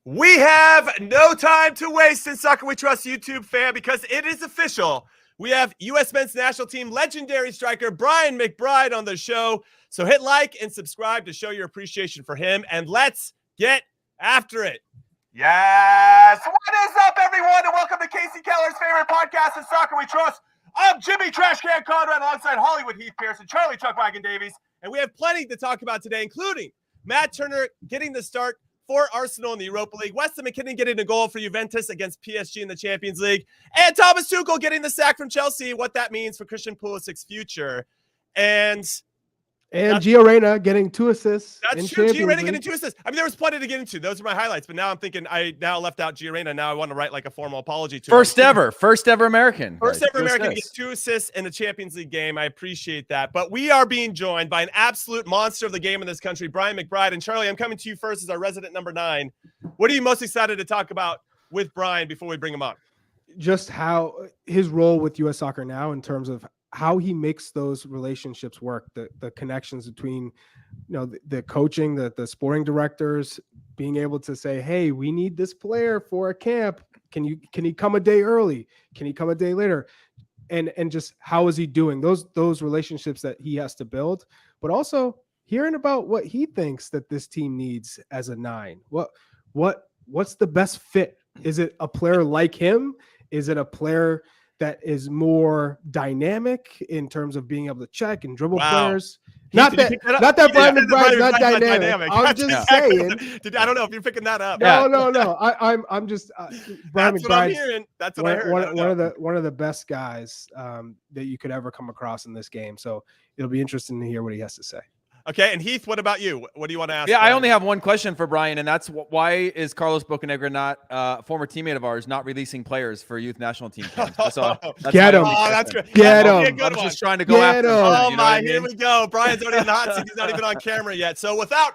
We have no time to waste in Soccer We Trust YouTube fan because it is official. We have U.S. men's national team legendary striker Brian McBride on the show. So hit like and subscribe to show your appreciation for him, and let's get after it. Yes! What is up, everyone, and welcome to Casey Keller's favorite podcast in Soccer We Trust. I'm Jimmy Trashcan Conrad alongside Hollywood Heath Pearce and Charlie Chuck Wagon Davies, and we have plenty to talk about today, including Matt Turner getting the start for Arsenal in the Europa League, Weston McKennie getting a goal for Juventus against PSG in the Champions League, and Thomas Tuchel getting the sack from Chelsea, what that means for Christian Pulisic's future. And Gio Reyna getting 2 assists. That's true. Gio Reyna getting 2 assists. I mean, there was plenty to get into. Those are my highlights. But now I'm thinking I now left out Gio Reyna. Now I want to write like a formal apology to him. First ever American. First ever American to get 2 assists in a Champions League game. I appreciate that. But we are being joined by an absolute monster of the game in this country, Brian McBride. And Charlie, I'm coming to you first as our resident number 9. What are you most excited to talk about with Brian before we bring him on? Just how his role with U.S. Soccer now in terms of how he makes those relationships work, the connections between, the coaching, the sporting directors, being able to say, hey, we need this player for a camp. Can he come a day early? Can he come a day later? And just how is he doing those relationships that he has to build, but also hearing about what he thinks that this team needs as a 9. What's the best fit? Is it a player like him? Is it a player that is more dynamic in terms of being able to check and dribble players? Not that Brian McBride's not dynamic. I'm just saying. I don't know if you're picking that up. No. I'm just Brian McBride. That's what I heard. One of the best guys that you could ever come across in this game. So it'll be interesting to hear what he has to say. Okay, and Heath, what about you? What do you want to ask? Yeah, Brian? I only have one question for Brian, and that's why is Carlos Bocanegra, not former teammate of ours, not releasing players for youth national team camps? That's Get him. Oh, that's good. Get him. I'm just trying to go after him. Oh, my, here we go. Brian's already in the hot seat. He's not even on camera yet. So without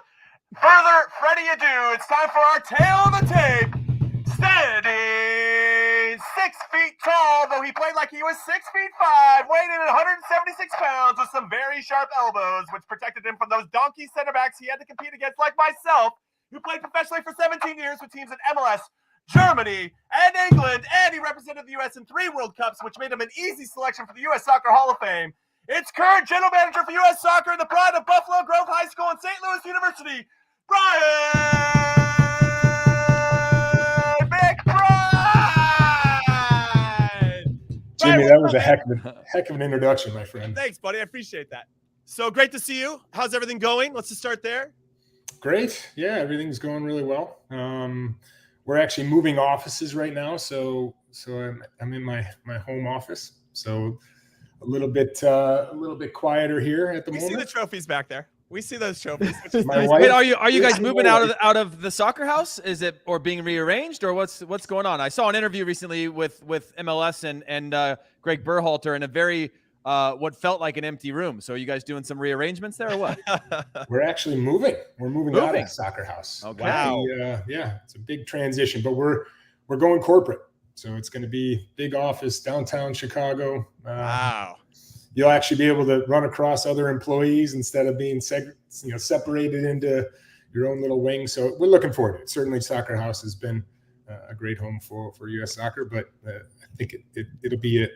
further ado, it's time for our tail of the tape. Steady. 6 feet tall, though he played like he was 6'5", weighed in at 176 pounds with some very sharp elbows, which protected him from those donkey center backs he had to compete against, like myself, who played professionally for 17 years with teams in MLS, Germany, and England, and he represented the U.S. in 3 World Cups, which made him an easy selection for the U.S. Soccer Hall of Fame. It's current general manager for U.S. Soccer and the pride of Buffalo Grove High School and St. Louis University, Brian McBride. Jimmy, that was a heck of an introduction, my friend. Thanks, buddy. I appreciate that. So great to see you. How's everything going? Let's just start there. Great. Yeah, everything's going really well. We're actually moving offices right now, so I'm in my home office. So a little bit quieter here at the moment. We see the trophies back there. We see those trophies. Which is nice. Wait, are you guys moving out of the soccer house? Is it or being rearranged, or what's going on? I saw an interview recently with MLS and Greg Berhalter in a very what felt like an empty room. So are you guys doing some rearrangements there or what? We're actually moving. We're moving out of the soccer house. Okay. Wow. Yeah, it's a big transition, but we're going corporate. So it's going to be big office downtown Chicago. Wow. You'll actually be able to run across other employees instead of being separated into your own little wing. So we're looking forward to it. Certainly, Soccer House has been a great home for U.S. Soccer, but I think it'll be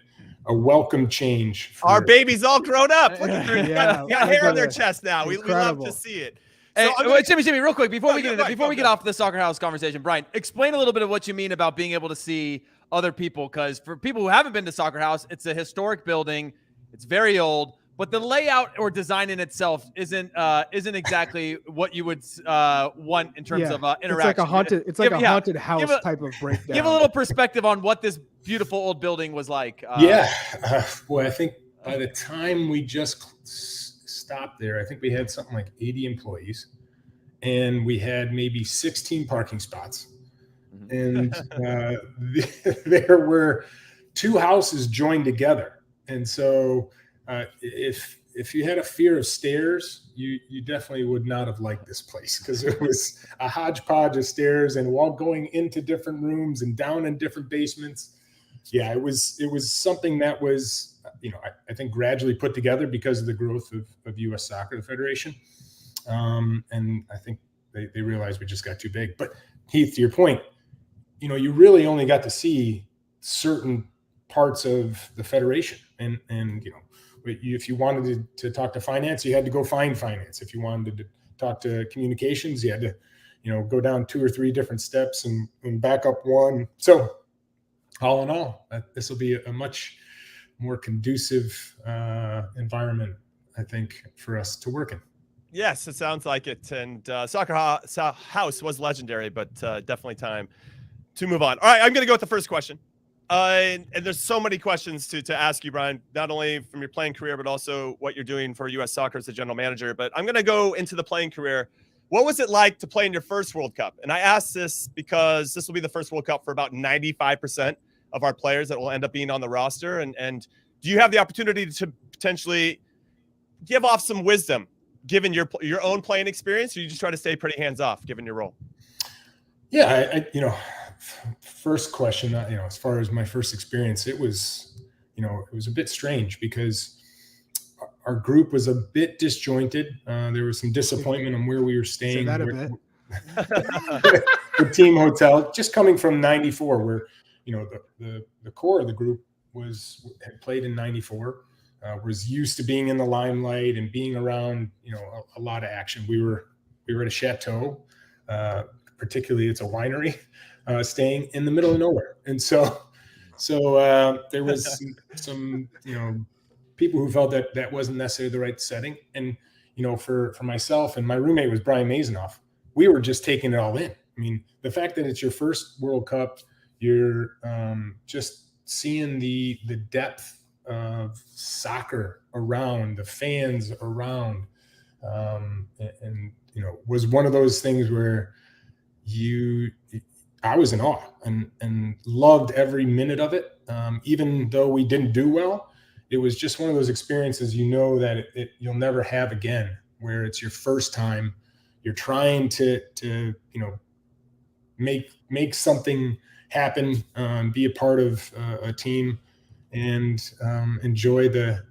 a welcome change. Our baby's all grown up. Look at their got hair on their chest now. We love to see it. Hey, Jimmy, real quick before we get off the Soccer House conversation, Brian, explain a little bit of what you mean about being able to see other people, because for people who haven't been to Soccer House, it's a historic building. It's very old, but the layout or design in itself isn't exactly what you would want in terms of interaction. It's like a haunted house type of breakdown. Give a little perspective on what this beautiful old building was like. Well, I think by the time we just stopped there, I think we had something like 80 employees, and we had maybe 16 parking spots, and there were 2 houses joined together. And so if you had a fear of stairs, you definitely would not have liked this place, because it was a hodgepodge of stairs and while going into different rooms and down in different basements. Yeah, it was something that was, I think gradually put together because of the growth of U.S. Soccer, the Federation. And I think they realized we just got too big. But Heath, to your point, you really only got to see certain parts of the federation, and if you wanted to talk to finance, you had to go find finance. If you wanted to talk to communications, you had to, go down 2 or 3 different steps and back up one. So all in all, this will be a much more conducive environment, I think, for us to work in. Yes, it sounds like it. And Soccer House was legendary, but definitely time to move on. All right, I'm going to go with the first question. And there's so many questions to ask you, Brian, not only from your playing career, but also what you're doing for U.S. Soccer as a general manager. But I'm going to go into the playing career. What was it like to play in your first World Cup? And I ask this because this will be the first World Cup for about 95% of our players that will end up being on the roster. And do you have the opportunity to potentially give off some wisdom, given your own playing experience, or you just try to stay pretty hands off, given your role? Yeah, first question, as far as my first experience, it was a bit strange because our group was a bit disjointed. There was some disappointment on where we were staying. Say that a bit. The team hotel, just coming from 94, where, the core of the group had played in 94, was used to being in the limelight and being around, a lot of action. We were at a chateau, particularly it's a winery, staying in the middle of nowhere. And so there was some people who felt that wasn't necessarily the right setting. And, for myself, and my roommate was Brian Mazanoff, we were just taking it all in. I mean, the fact that it's your first World Cup, you're just seeing the depth of soccer around, the fans around, and was one of those things where I was in awe and loved every minute of it. Even though we didn't do well, it was just one of those experiences, that you'll never have again, where it's your first time. You're trying to make something happen, be a part of a team, and enjoy the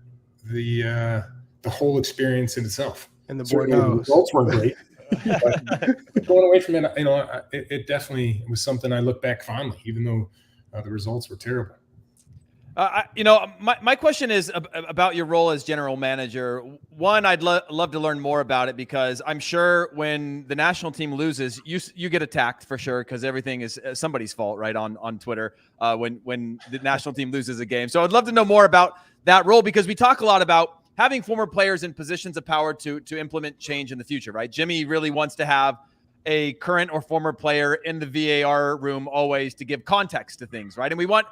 whole experience in itself. And the results weren't great. But going away from it, it definitely was something I look back fondly, even though the results were terrible. My question is about your role as general manager. One, I'd love to learn more about it, because I'm sure when the national team loses, you get attacked for sure, because everything is somebody's fault, right, on Twitter when the national team loses a game. So I'd love to know more about that role, because we talk a lot about having former players in positions of power to implement change in the future, right? Jimmy really wants to have a current or former player in the VAR room always to give context to things, right? And we want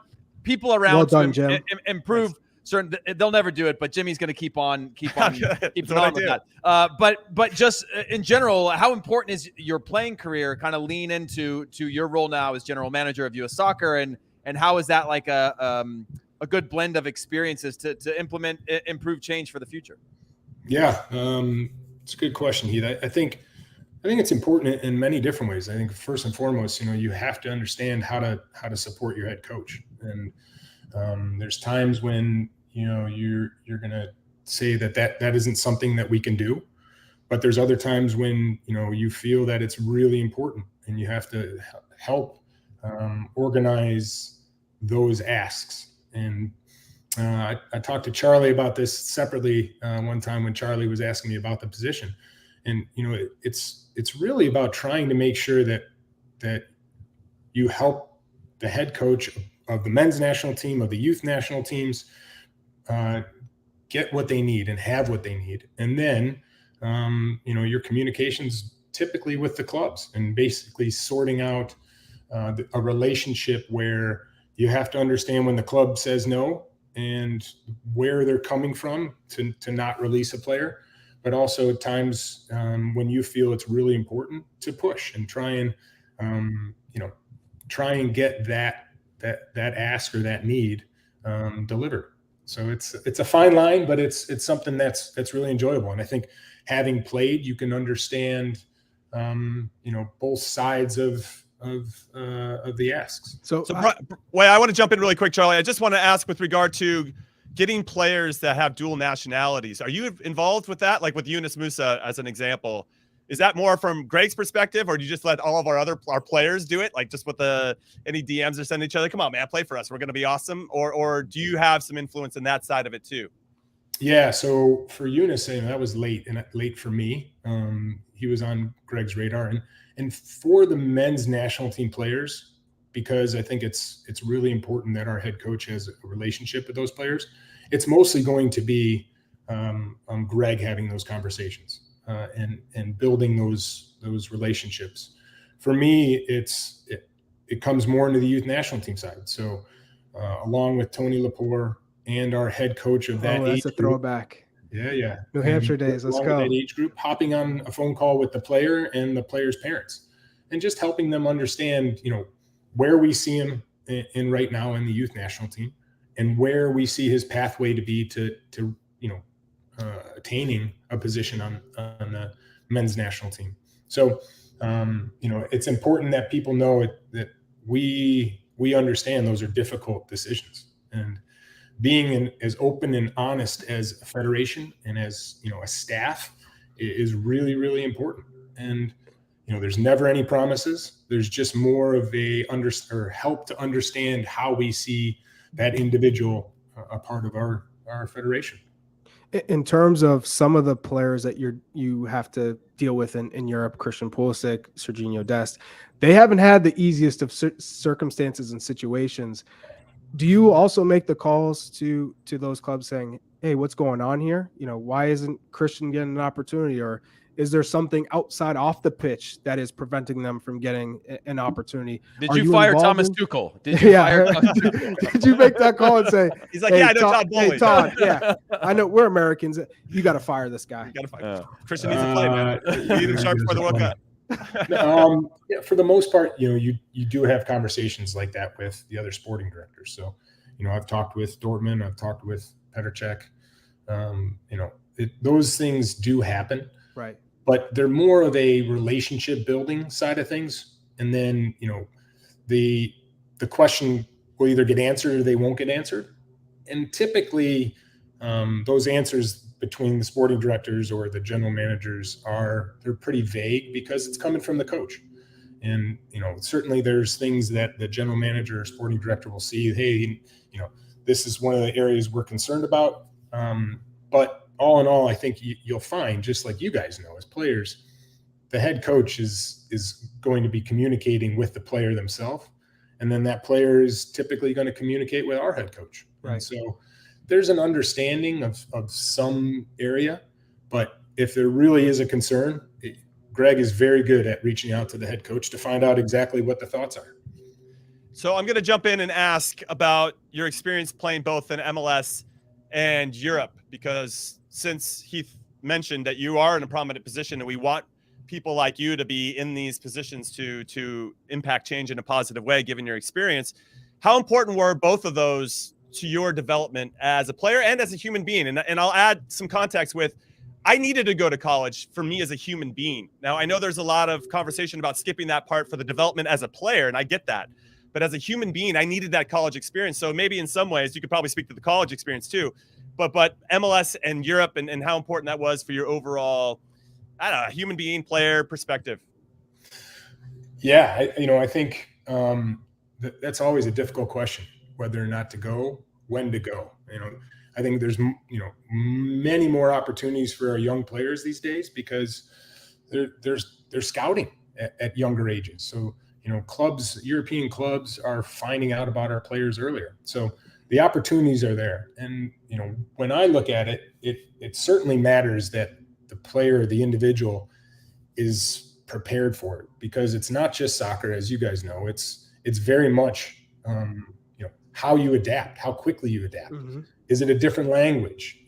people around to improve certain. They'll never do it, but Jimmy's going to keep on keeping on with that. But just in general, how important is your playing career kind of lean into your role now as general manager of U.S. Soccer, and how is that like a good blend of experiences to implement improve change for the future? Yeah, it's a good question, Heath. I think it's important in many different ways. I think first and foremost, you have to understand how to support your head coach. And there's times when you're going to say that isn't something that we can do, but there's other times when you feel that it's really important, and you have to help organize those asks. And I talked to Charlie about this separately one time when Charlie was asking me about the position. And it's really about trying to make sure that you help the head coach of the men's national team, of the youth national teams, get what they need and have what they need. And then, your communications typically with the clubs, and basically sorting out a relationship where you have to understand when the club says no and where they're coming from to not release a player, but also at times when you feel it's really important to push and try and get that ask or that need delivered. So it's a fine line, but it's something that's really enjoyable. And I think having played, you can understand both sides of the asks. So I want to jump in really quick, Charlie. I just want to ask with regard to getting players that have dual nationalities. Are you involved with that? Like with Yunus Musa as an example, Is that more from Greg's perspective, or do you just let all of our players do it? Like just with any DMs they're sending each other? Come on, man, play for us. We're going to be awesome. Or do you have some influence in that side of it too? Yeah. So for Eunice, that was late for me. He was on Greg's radar, and for the men's national team players, because I think it's really important that our head coach has a relationship with those players. It's mostly going to be Greg having those conversations and building those relationships. For me, it comes more into the youth national team side. So along with Tony Lepore and our head coach of that that's a throwback. Yeah. New Hampshire days. Let's go. That age group, hopping on a phone call with the player and the player's parents, and just helping them understand, where we see him in right now in the youth national team, and where we see his pathway to be to attaining a position on the men's national team. So, it's important that people know that we understand those are difficult decisions, and being as open and honest as a federation and as a staff is really, really important. And there's never any promises. There's just more of help to understand how we see that individual a part of our federation. In terms of some of the players that you have to deal with in Europe, Christian Pulisic, Serginho Dest, they haven't had the easiest of circumstances and situations. Do you also make the calls to those clubs saying, hey, what's going on here? Why isn't Christian getting an opportunity? Or is there something outside off the pitch that is preventing them from getting an opportunity? Did you fire Thomas Tuchel? Did you fire Thomas Tuchel? Did you make that call and say, he's like, hey, I know Todd Bowley. Hey, Todd, yeah, I know we're Americans. You got to fire this guy. You got to fire. Christian needs to play, man. You need him sharp for the World Cup. Yeah, for the most part, you do have conversations like that with the other sporting directors. So, I've talked with Dortmund, I've talked with Petr Cech. Those things do happen, right? But they're more of a relationship building side of things. And then, the question will either get answered or they won't get answered. And typically, those answers between the sporting directors or the general managers they're pretty vague because it's coming from the coach. And, certainly there's things that the general manager or sporting director will see, hey, this is one of the areas we're concerned about. But all in all, I think you'll find, just like you guys know as players, the head coach is going to be communicating with the player themselves. And then that player is typically going to communicate with our head coach. Right. And so there's an understanding of some area, but if there really is a concern, Greg is very good at reaching out to the head coach to find out exactly what the thoughts are. So I'm going to jump in and ask about your experience playing both in MLS and Europe, because since Heath mentioned that you are in a prominent position and we want people like you to be in these positions to impact change in a positive way, given your experience, how important were both of those to your development as a player and as a human being? And I'll add some context with, I needed to go to college for me as a human being. Now, I know there's a lot of conversation about skipping that part for the development as a player, and I get that. But as a human being, I needed that college experience. So maybe in some ways, you could probably speak to the college experience too. But MLS and Europe and how important that was for your overall, human being, player perspective. Yeah, I think that's always a difficult question, whether or not to go, when to go. I think there's many more opportunities for our young players these days because they're scouting at younger ages. So European clubs are finding out about our players earlier. So the opportunities are there. And when I look at it, it certainly matters that the player, the individual, is prepared for it, because it's not just soccer, as you guys know. It's very much how you adapt, how quickly you adapt. Mm-hmm. Is it a different language?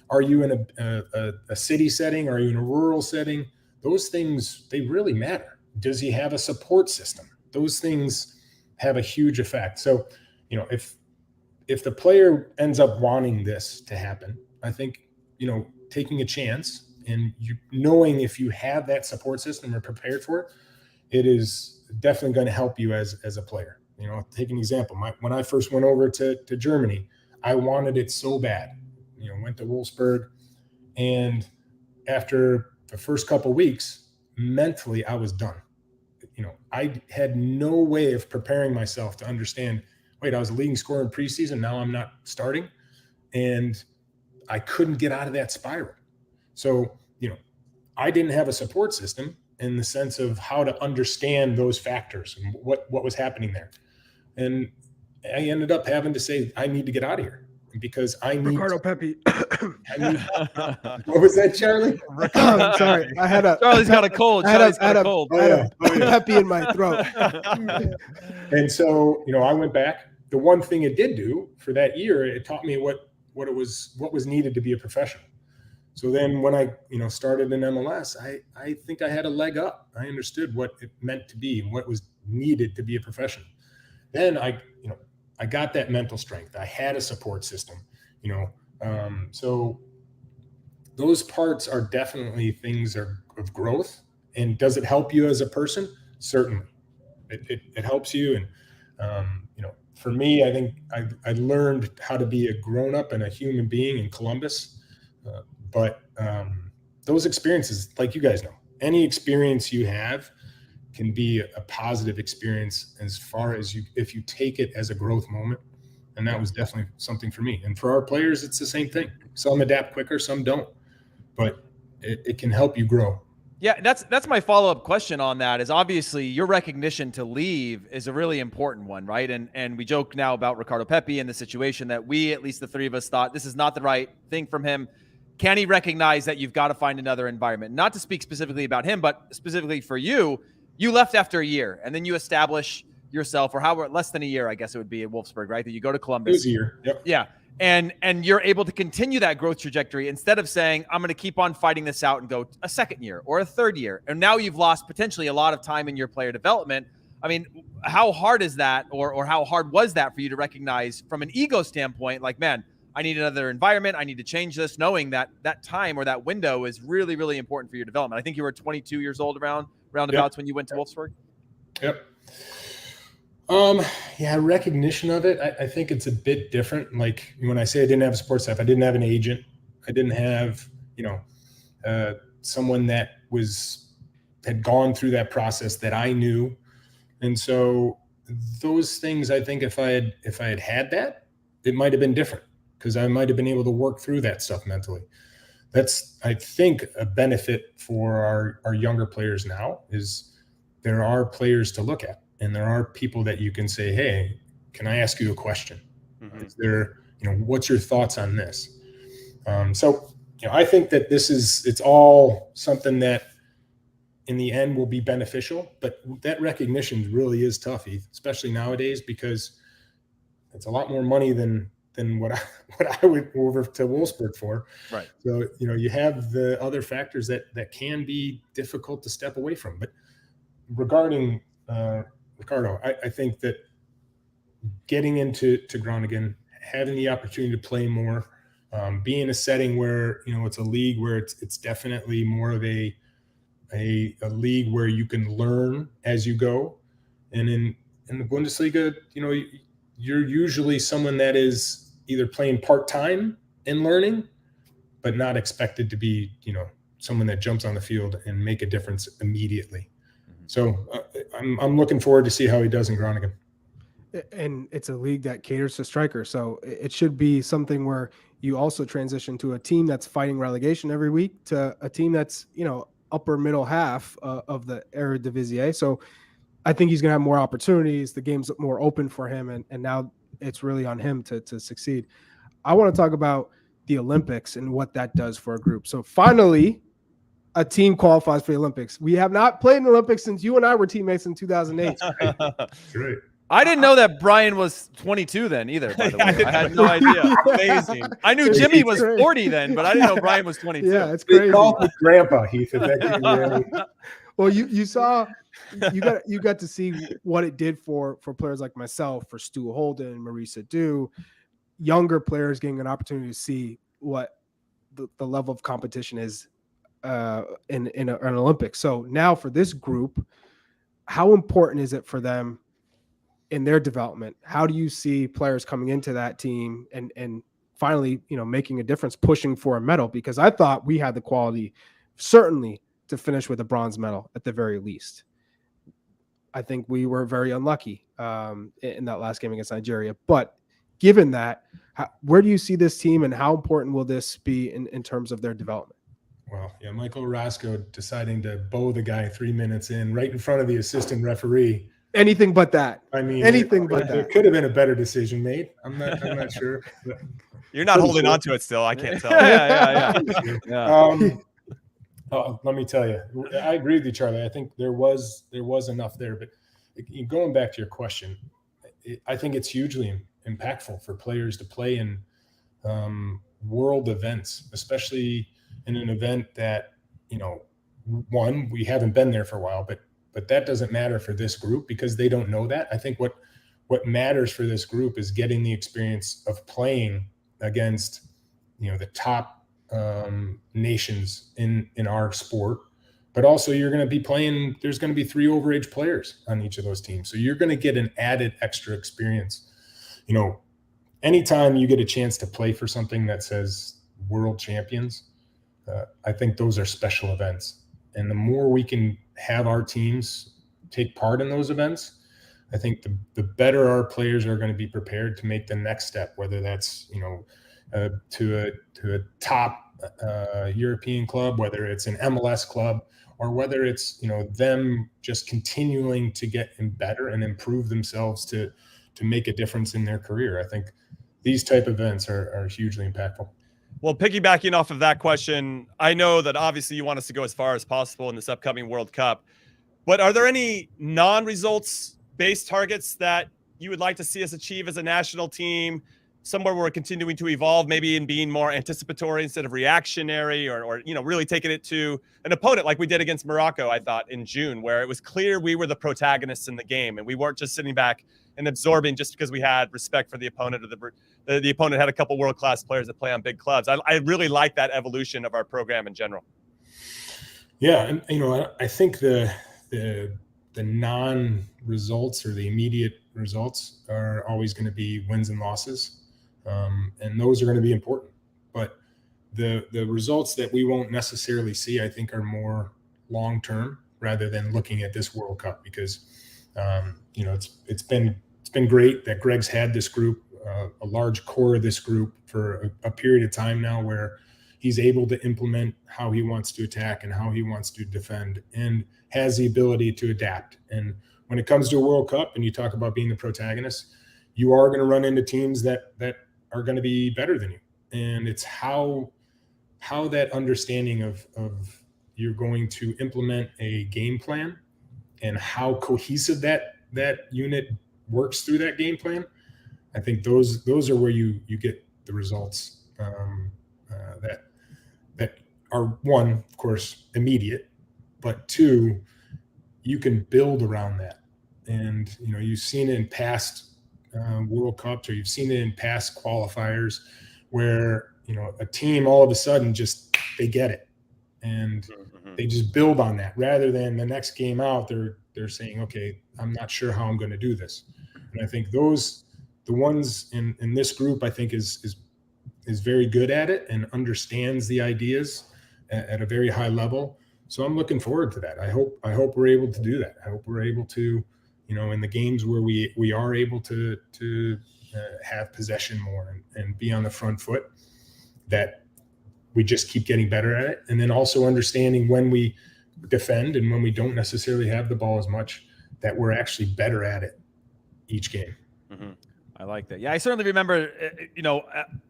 Are you in a city setting? Are you in a rural setting? Those things, they really matter. Does he have a support system? Those things have a huge effect. So, if the player ends up wanting this to happen, I think, taking a chance and knowing if you have that support system or prepared for it, it is definitely going to help you as a player. Take an example. When I first went over to Germany, I wanted it so bad. Went to Wolfsburg, and after the first couple of weeks, mentally I was done. I had no way of preparing myself to understand, wait, I was a leading scorer in preseason. Now I'm not starting. And I couldn't get out of that spiral. So, I didn't have a support system in the sense of how to understand those factors and what was happening there. And I ended up having to say, I need to get out of here because I need Ricardo Pepi. What was that, Charlie? Sorry, Charlie's got a cold. Charlie's got a cold. I had a Pepi in my throat. And so, I went back. The one thing it did do for that year, it taught me what was needed to be a professional. So then when I, started in MLS, I think I had a leg up. I understood what it meant to be and what was needed to be a professional. Then I got that mental strength. I had a support system, so those parts are definitely things of growth. And does it help you as a person? Certainly. It helps you. And, for me, I think I learned how to be a grown-up and a human being in Columbus. But those experiences, like you guys know, any experience you have can be a positive experience as far as if you take it as a growth moment. And that was definitely something for me. And for our players, it's the same thing. Some adapt quicker, some don't. But it can help you grow. Yeah, that's my follow-up question on that is obviously your recognition to leave is a really important one, right? And we joke now about Ricardo Pepi and the situation that we, at least the three of us, thought this is not the right thing from him. Can he recognize that you've got to find another environment? Not to speak specifically about him, but specifically for you, you left after a year and then you establish yourself, or however, less than a year, I guess it would be at Wolfsburg, right? That you go to Columbus. It was a year. Yep. Yeah. And you're able to continue that growth trajectory instead of saying, I'm going to keep on fighting this out and go a second year or a third year. And now you've lost potentially a lot of time in your player development. I mean, how hard is that, or how hard was that for you to recognize from an ego standpoint, like, man, I need another environment. I need to change this, knowing that that time or that window is really, really important for your development. I think you were 22 years old roundabouts when you went to Wolfsburg. Yep. Recognition of it. I think it's a bit different. Like when I say I didn't have a support staff, I didn't have an agent. I didn't have, someone that had gone through that process that I knew. And so those things, I think if I had that, it might have been different because I might have been able to work through that stuff mentally. That's, I think, a benefit for our younger players now is there are players to look at. And there are people that you can say, hey, can I ask you a question? Mm-hmm. Is there, what's your thoughts on this? I think that it's all something that in the end will be beneficial, but that recognition really is tough, Heath, especially nowadays, because it's a lot more money than what I would go over to Wolfsburg for. Right. So, you have the other factors that can be difficult to step away from. But regarding Ricardo, I think that getting into Groningen, having the opportunity to play more, be in a setting where it's a league where it's definitely more of a league where you can learn as you go, and in the Bundesliga, you're usually someone that is either playing part-time and learning, but not expected to be someone that jumps on the field and make a difference immediately. So I'm looking forward to see how he does in Groningen. And it's a league that caters to strikers. So it should be something where you also transition to a team that's fighting relegation every week to a team that's, upper middle half of the Eredivisie. So I think he's going to have more opportunities. The game's more open for him. And now it's really on him to succeed. I want to talk about the Olympics and what that does for a group. So finally, a team qualifies for the Olympics. We have not played in the Olympics since you and I were teammates in 2008. Great. I didn't know that Brian was 22 then either, by the way. I had no idea. Amazing. I knew Jimmy was 40 then, but I didn't know Brian was 22. Yeah, it's crazy. They called me Grandpa, Heath. Well, you got to see what it did for players like myself, for Stu Holden, Marisa Dew, younger players getting an opportunity to see what the level of competition is in an Olympics. So now for this group, how important is it for them in their development? How do you see players coming into that team and finally, making a difference, pushing for a medal? Because I thought we had the quality, certainly to finish with a bronze medal at the very least. I think we were very unlucky in that last game against Nigeria. But given that, where do you see this team and how important will this be in terms of their development? Well, yeah, Michael Roscoe deciding to bow the guy 3 minutes in right in front of the assistant referee. Anything but that. I mean, anything but there that. could have been a better decision made. I'm not sure. You're not holding on to it still. I can't tell. Yeah. Let me tell you, I agree with you, Charlie. I think there was enough there, but going back to your question, I think it's hugely impactful for players to play in world events, especially in an event that, one, we haven't been there for a while, but that doesn't matter for this group because they don't know that. I think what matters for this group is getting the experience of playing against, the top nations in our sport, but also you're going to be playing, there's going to be 3 overage players on each of those teams. So you're going to get an added extra experience. Anytime you get a chance to play for something that says world champions, I think those are special events. And the more we can have our teams take part in those events, I think the better our players are going to be prepared to make the next step, whether that's, to a top European club, whether it's an MLS club, or whether it's, them just continuing to get better and improve themselves to make a difference in their career. I think these type of events are hugely impactful. Well, piggybacking off of that question, I know that obviously you want us to go as far as possible in this upcoming World Cup, but are there any non-results based targets that you would like to see us achieve as a national team, somewhere where we're continuing to evolve, maybe in being more anticipatory instead of reactionary, or really taking it to an opponent like we did against Morocco, I thought, in June, where it was clear we were the protagonists in the game and we weren't just sitting back and absorbing just because we had respect for the opponent, or the opponent had a couple world-class players that play on big clubs. I really like that evolution of our program in general. Yeah, and I think the non-results or the immediate results are always going to be wins and losses, and those are going to be important. But the results that we won't necessarily see, I think, are more long-term rather than looking at this World Cup, because it's been great that Greg's had this group, a large core of this group for a period of time now, where he's able to implement how he wants to attack and how he wants to defend, and has the ability to adapt. And when it comes to a World Cup and you talk about being the protagonist, you are going to run into teams that are going to be better than you. And it's how that understanding of you're going to implement a game plan and how cohesive that unit works through that game plan. I think those are where you get the results that are, one, of course, immediate, but two, you can build around that. And you've seen it in past World Cups, or you've seen it in past qualifiers, where a team all of a sudden they get it and they just build on that, rather than the next game out they're saying, okay, I'm not sure how I'm going to do this. And I think the ones in this group, I think is very good at it and understands the ideas at a very high level. So I'm looking forward to that. I hope we're able to do that. I hope we're able to, in the games where we are able to have possession more and be on the front foot, that we just keep getting better at it. And then also understanding when we defend and when we don't necessarily have the ball as much, that we're actually better at it each game. Mm-hmm. I like that. Yeah, I certainly remember,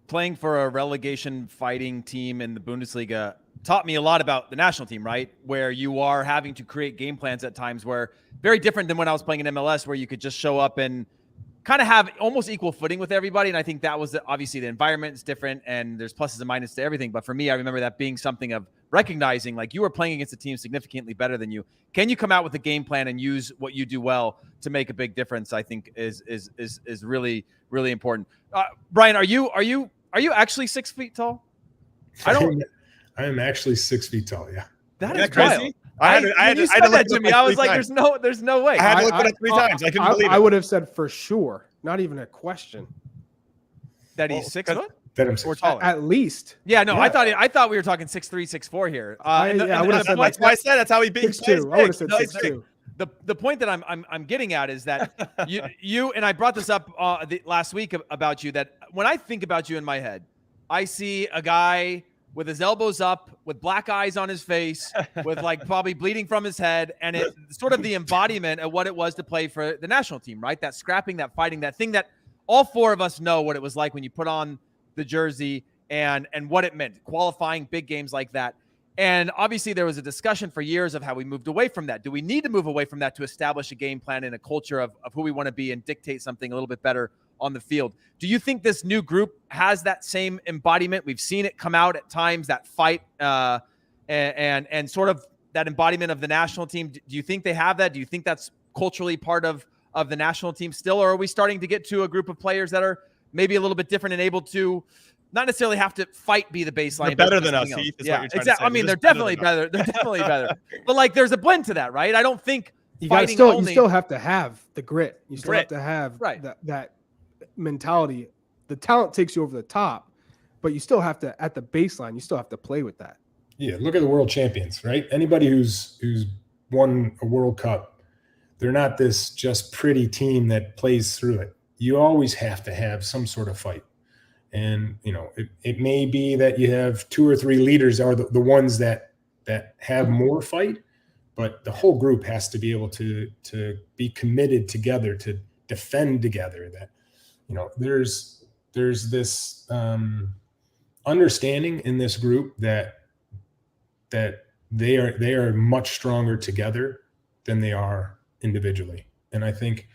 playing for a relegation fighting team in the Bundesliga taught me a lot about the national team, right? Where you are having to create game plans at times where very different than when I was playing in MLS, where you could just show up and kind of have almost equal footing with everybody. And I think that was obviously the environment is different and there's pluses and minuses to everything. But for me, I remember that being something of recognizing, like, you are playing against a team significantly better than you. Can you come out with a game plan and use what you do well to make a big difference? I think is really, really important. Brian, are you actually 6 feet tall? I am actually 6 feet tall. Yeah. That is crazy. wild. I had to look that to me. I was like, there's no way. I had to look it up 3 times. I couldn't believe it. I would have said for sure, not even a question. That he's 6 foot? That I'm or 6'4". taller. At least. Yeah, no, Yeah. I thought we were talking 6'3", 6'4" here. I would have said That's why I said that's how he beat 6'2". I would have said No, he's 6'2". The point that I'm getting at is that you and I brought this up last week about you, that when I think about you in my head, I see a guy with his elbows up, with black eyes on his face, with like probably bleeding from his head, and it's sort of the embodiment of what it was to play for the national team, right? That scrapping, that fighting, that thing that all four of us know what it was like when you put on the jersey and what it meant, qualifying big games like that. And obviously there was a discussion for years of how we moved away from that. Do we need to move away from that to establish a game plan and a culture of who we want to be and dictate something a little bit better on the field? Do you think this new group has that same embodiment? We've seen it come out at times, that fight and sort of that embodiment of the national team. Do you think they have that? Do you think that's culturally part of the national team still? Or are we starting to get to a group of players that are maybe a little bit different and able to not necessarily have to fight be the baseline? They're better than us, Heath, is what you're trying to say. I mean, they're definitely better. They're definitely better. But like, there's a blend to that, right? I don't think You fighting still have to have the grit. You still have Grit. to have Right. that mentality. The talent takes you over the top, but you still have to, at the baseline, you still have to play with that. Yeah, look at the world champions, right? Anybody who's won a World Cup, they're not this just pretty team that plays through it. You always have to have some sort of fight. And, you know, it may be that you have two or three leaders are the ones that have more fight, but the whole group has to be able to be committed together, to defend together. That, you know, there's this understanding in this group that they are much stronger together than they are individually. And I think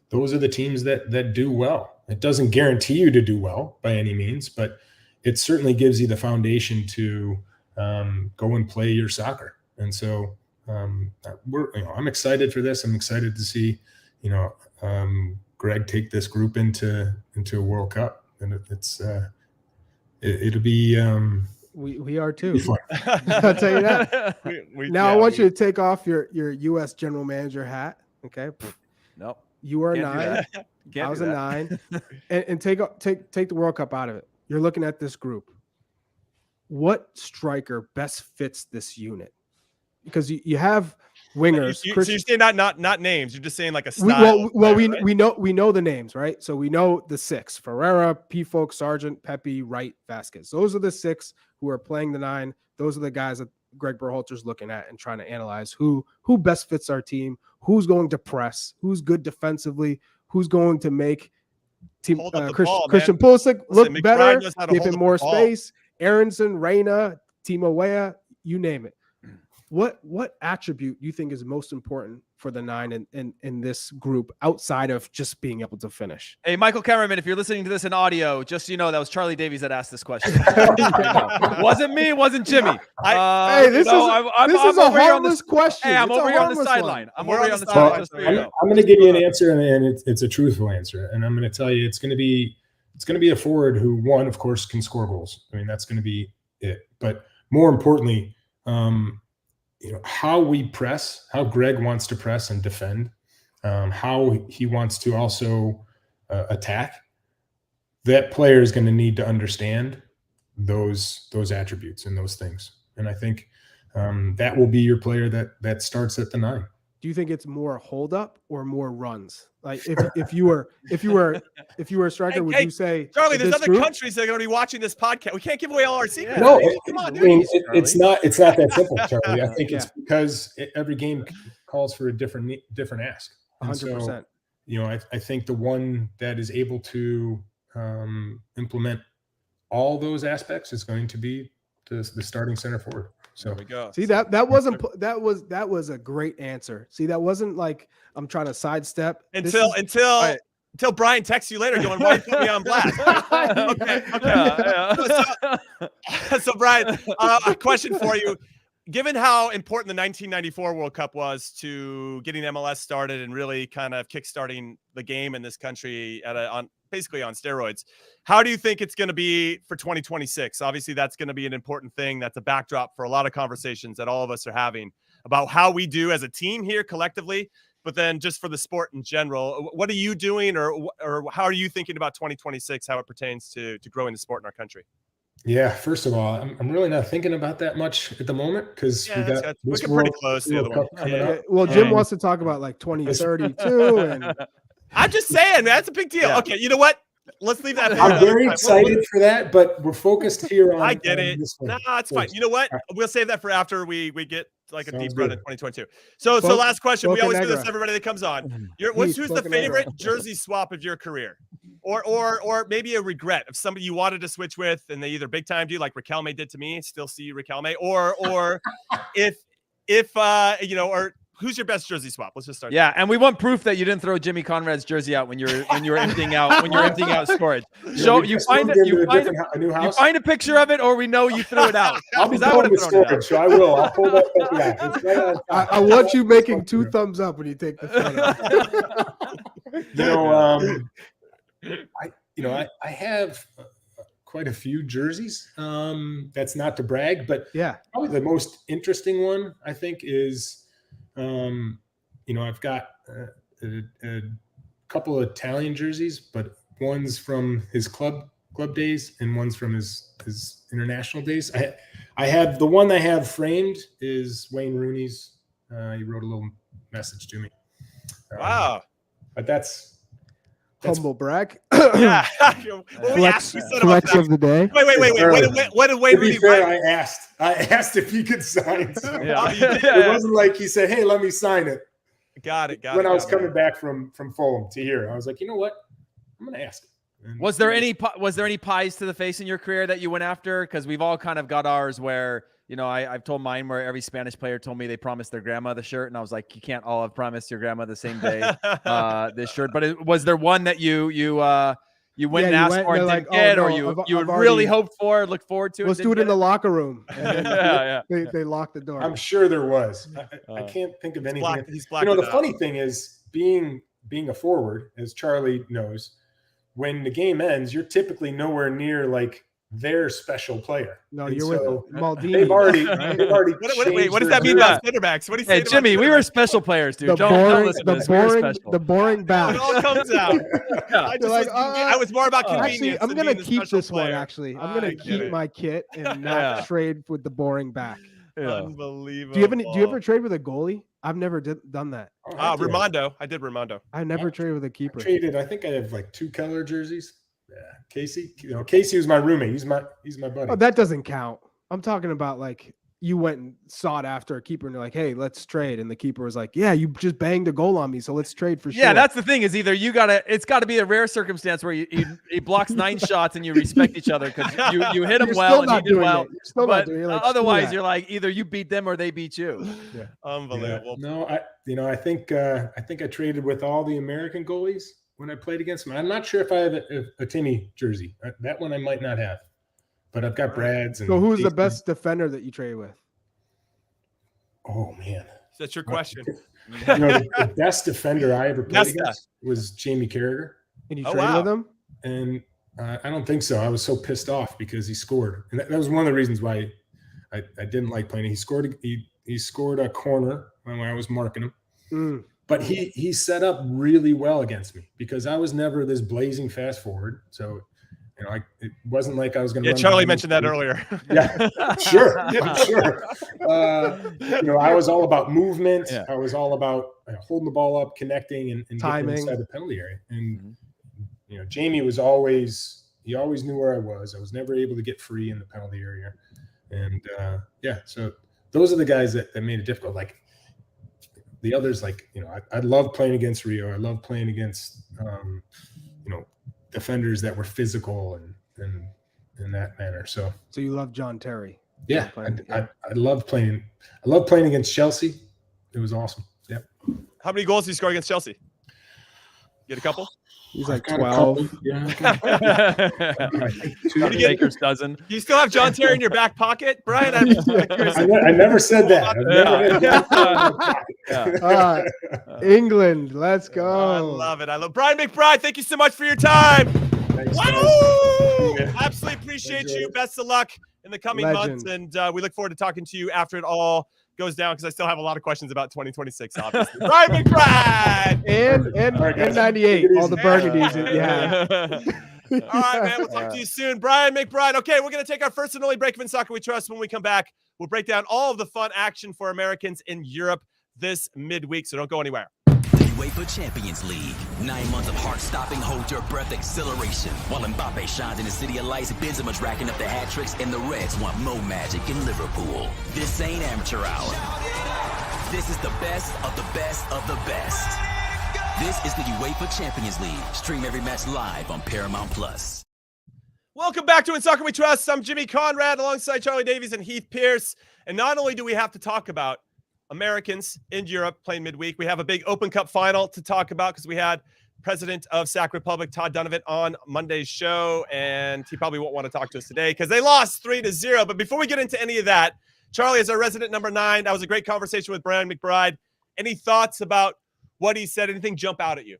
those are the teams that do well. It doesn't guarantee you to do well by any means, but it certainly gives you the foundation to go and play your soccer. And so I'm excited for this. I'm excited to see, Greg take this group into a World Cup, and it'll be. We are too. be fun. I'll tell you that. I want you you to take off your U.S. general manager hat. Okay. Nope. You are a Can't do 9. that. I Can't was do a that. 9. And take the World Cup out of it. You're looking at this group. What striker best fits this unit? Because you have wingers. So you're saying not names. You're just saying like a style. We know the names, right? So we know the 6: Ferreira, Pifok, Sargent, Pepe, Wright, Vasquez. Those are the 6 who are playing the 9. Those are the guys that Greg Berhalter's looking at and trying to analyze who best fits our team, who's going to press, who's good defensively, who's going to make team Christian Pulisic look better, give him more space. Aronson, Reyna, Timo Weah, you name it. What attribute do you think is most important for the 9 in this group outside of just being able to finish? Hey, Michael Cameraman, if you're listening to this in audio, just so you know, that was Charlie Davies that asked this question. Wasn't me, wasn't Jimmy. This is a harmless question. Hey, I'm over here on the sideline. I'm over here on the sideline. Just so you know. I'm going to give you an answer, and it's a truthful answer. And I'm going to tell you, it's going to be a forward who, one, of course, can score goals. I mean, that's going to be it. But more importantly, how we press, how Greg wants to press and defend, how he wants to also attack. That player is going to need to understand those attributes and those things. And I think that will be your player that starts at the 9. Do you think it's more hold up or more runs? Like if you were a striker, would you say, Charlie, there's other countries that are going to be watching this podcast. We can't give away all our secrets. No, Come on, dude. I mean, it's not that simple, Charlie. I think it's because every game calls for a different ask. 100%. So, I think the one that is able to implement all those aspects is going to be the starting center forward. So there we go. See, that was a great answer. See, that wasn't like I'm trying to sidestep Until Brian texts you later going, why you put me on blast? Okay. So Brian, a question for you. Given how important the 1994 World Cup was to getting MLS started and really kind of kickstarting the game in this country basically on steroids, how do you think it's going to be for 2026? Obviously, that's going to be an important thing. That's a backdrop for a lot of conversations that all of us are having about how we do as a team here collectively. but then just for the sport in general, what are you doing, or how are you thinking about 2026, how it pertains to growing the sport in our country? Yeah, first of all, I'm really not thinking about that much at the moment because we're pretty close to the other one. Up. Well, Jim wants to talk about like 2032, and I'm just saying, man, that's a big deal. Yeah. Okay, you know what? Let's leave that. I'm very excited for that, but we're focused here on. I get it. No, it's fine. You know what? We'll save that for after we get like a Sounds deep run good. in 2022. So last question. We always do this to everybody that comes on. Who's the favorite jersey swap of your career? Or maybe a regret of somebody you wanted to switch with and they either big timed you like Riquelme did to me, still see Riquelme, or if or who's your best jersey swap? Let's just start. Yeah, and we want proof that you didn't throw Jimmy Conrad's jersey out when you were emptying out storage. So you find a picture of it, or we know you threw it out. I'll be going with storage, so I will. I'll pull that up. Yeah, it's right on top. I want you making 2 thumbs up when you take the photo. I have quite a few jerseys. That's not to brag, but probably the most interesting one I think is. I've got a couple of Italian jerseys, but one's from his club days and one's from his international days. I have the one I have framed is Wayne Rooney's. He wrote a little message to me. Wow. But that's humble brag. Yeah. Flex of the day. Wait. What did Wayne To be Rooney fair, write? I asked if he could sign something. Yeah. It wasn't like he said, "Hey, let me sign it." Got it. When I was coming back from Fulham to here, I was like, you know what? I'm going to ask him. And Was there any pies to the face in your career that you went after? Because we've all kind of got ours where, I've told mine where every Spanish player told me they promised their grandma the shirt. And I was like, you can't all have promised your grandma the same day this shirt. But was there one that you went and asked for and didn't get, or you really hoped for, looked forward to? Let's do it in the locker room. And they locked the door. I'm sure there was. I can't think of anything. The funny thing is being a forward, as Charlie knows, when the game ends, you're typically nowhere near like their special player. No, and you're so with Maldini. They've already what does that mean about center backs? What do you say? Hey, Jimmy, we were special players, dude. The boring back. It all comes out. I was more about convenience. Actually, I'm going to keep this player. one, actually. I'm going to keep my kit and not trade with the boring back. Yeah. Unbelievable. Do you ever trade with a goalie? I've never done that. Raimondo. I did Raimondo. I never traded with a keeper. I think I have like 2 Keller jerseys. Yeah, Casey. Casey was my roommate. He's my buddy. Oh, that doesn't count. I'm talking about like you went and sought after a keeper and you're like, hey, let's trade. And the keeper was like, yeah, you just banged a goal on me, so let's trade for sure. Yeah, that's the thing is either it's got to be a rare circumstance where he blocks 9 shots and you respect each other because you hit him well and he did well. But otherwise, you're like either you beat them or they beat you. Yeah. Unbelievable. Yeah. No, I think I traded with all the American goalies when I played against them. I'm not sure if I have a Timmy jersey. That one I might not have. But I've got Brad's. So who's the best defender that you trade with? Oh, man. That's your question. The best defender I ever played against was Jamie Carragher. And you traded with him? And I don't think so. I was so pissed off because he scored. And that was one of the reasons why I didn't like playing. He scored a corner when I was marking him. Mm. But he set up really well against me because I was never this blazing fast forward. So it wasn't like I was going to. Yeah, Charlie mentioned that earlier. Yeah, sure. I was all about movement. Yeah. I was all about holding the ball up, connecting, and timing getting inside the penalty area. And Jamie was always knew where I was. I was never able to get free in the penalty area. And so those are the guys that made it difficult. Like the others, I love playing against Rio. I love playing against defenders that were physical and in that manner. So you love John Terry? Yeah, I love playing. I love playing against Chelsea. It was awesome. Yep. How many goals did you score against Chelsea? Get a couple? He's like 12. Yeah. Baker's dozen. Do you still have John Terry in your back pocket, Brian? I never said that. England, let's go. I love it. Brian McBride, thank you so much for your time. Thanks, absolutely appreciate you. Best of luck in the coming months, and we look forward to talking to you after it all goes down because I still have a lot of questions about 2026, obviously. Brian McBride! And 98, all the burgundies. Yeah. All right, man. We'll talk to you soon. Brian McBride. Okay, we're going to take our first and only break in Soccer We Trust. When we come back, we'll break down all of the fun action for Americans in Europe this midweek, so don't go anywhere. UEFA Champions League. 9 months of heart-stopping, hold-your-breath exhilaration. While Mbappe shines in the city of lights, Benzema's racking up the hat tricks, and the Reds want Mo Magic in Liverpool. This ain't amateur hour. This is the best of the best of the best. This is the UEFA Champions League. Stream every match live on Paramount+. Welcome back to In Soccer We Trust. I'm Jimmy Conrad alongside Charlie Davies and Heath Pearce. And not only do we have to talk about Americans in Europe playing midweek, we have a big Open Cup final to talk about because we had President of Sac Republic, Todd Donovan, on Monday's show, and he probably won't want to talk to us today because they lost 3-0. But before we get into any of that, Charlie, as our resident number 9, that was a great conversation with Brian McBride. Any thoughts about what he said? Anything jump out at you?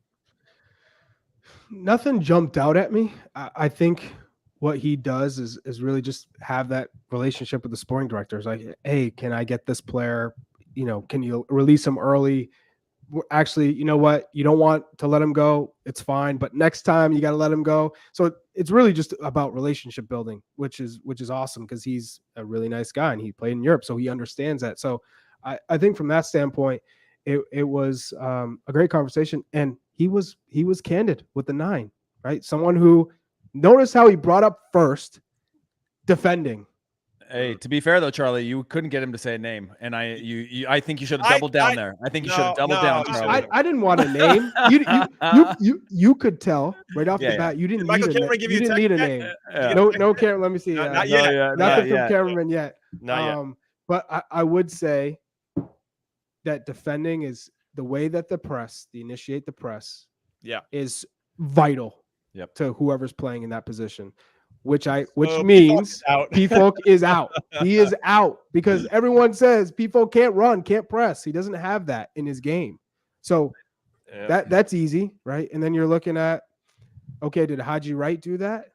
Nothing jumped out at me. I think what he does is really just have that relationship with the sporting directors. Like, hey, can I get this player? You know, can you release him early? Actually, you know what? You don't want to let him go. It's fine. But next time you got to let him go. So it's really just about relationship building, which is awesome because he's a really nice guy and he played in Europe. So he understands that. So I think from that standpoint, it was a great conversation. And he was candid with the 9, right? Someone who notice how he brought up first defending. Hey, to be fair though, Charlie, you couldn't get him to say a name, and I think you should have doubled down there. I think you should have doubled down, Charlie. I didn't want a name. You could tell right off the bat. You didn't need a name. You didn't need a name. No camera. Let me see. Not yet. Nothing from cameraman yet. Not yet. But I would say that defending is the way that the initiate the press, is vital to whoever's playing in that position. Which means P-Folk is out. He is out because everyone says P-Folk can't run, can't press. He doesn't have that in his game. So that's easy, right? And then you're looking at, okay, did Haji Wright do that?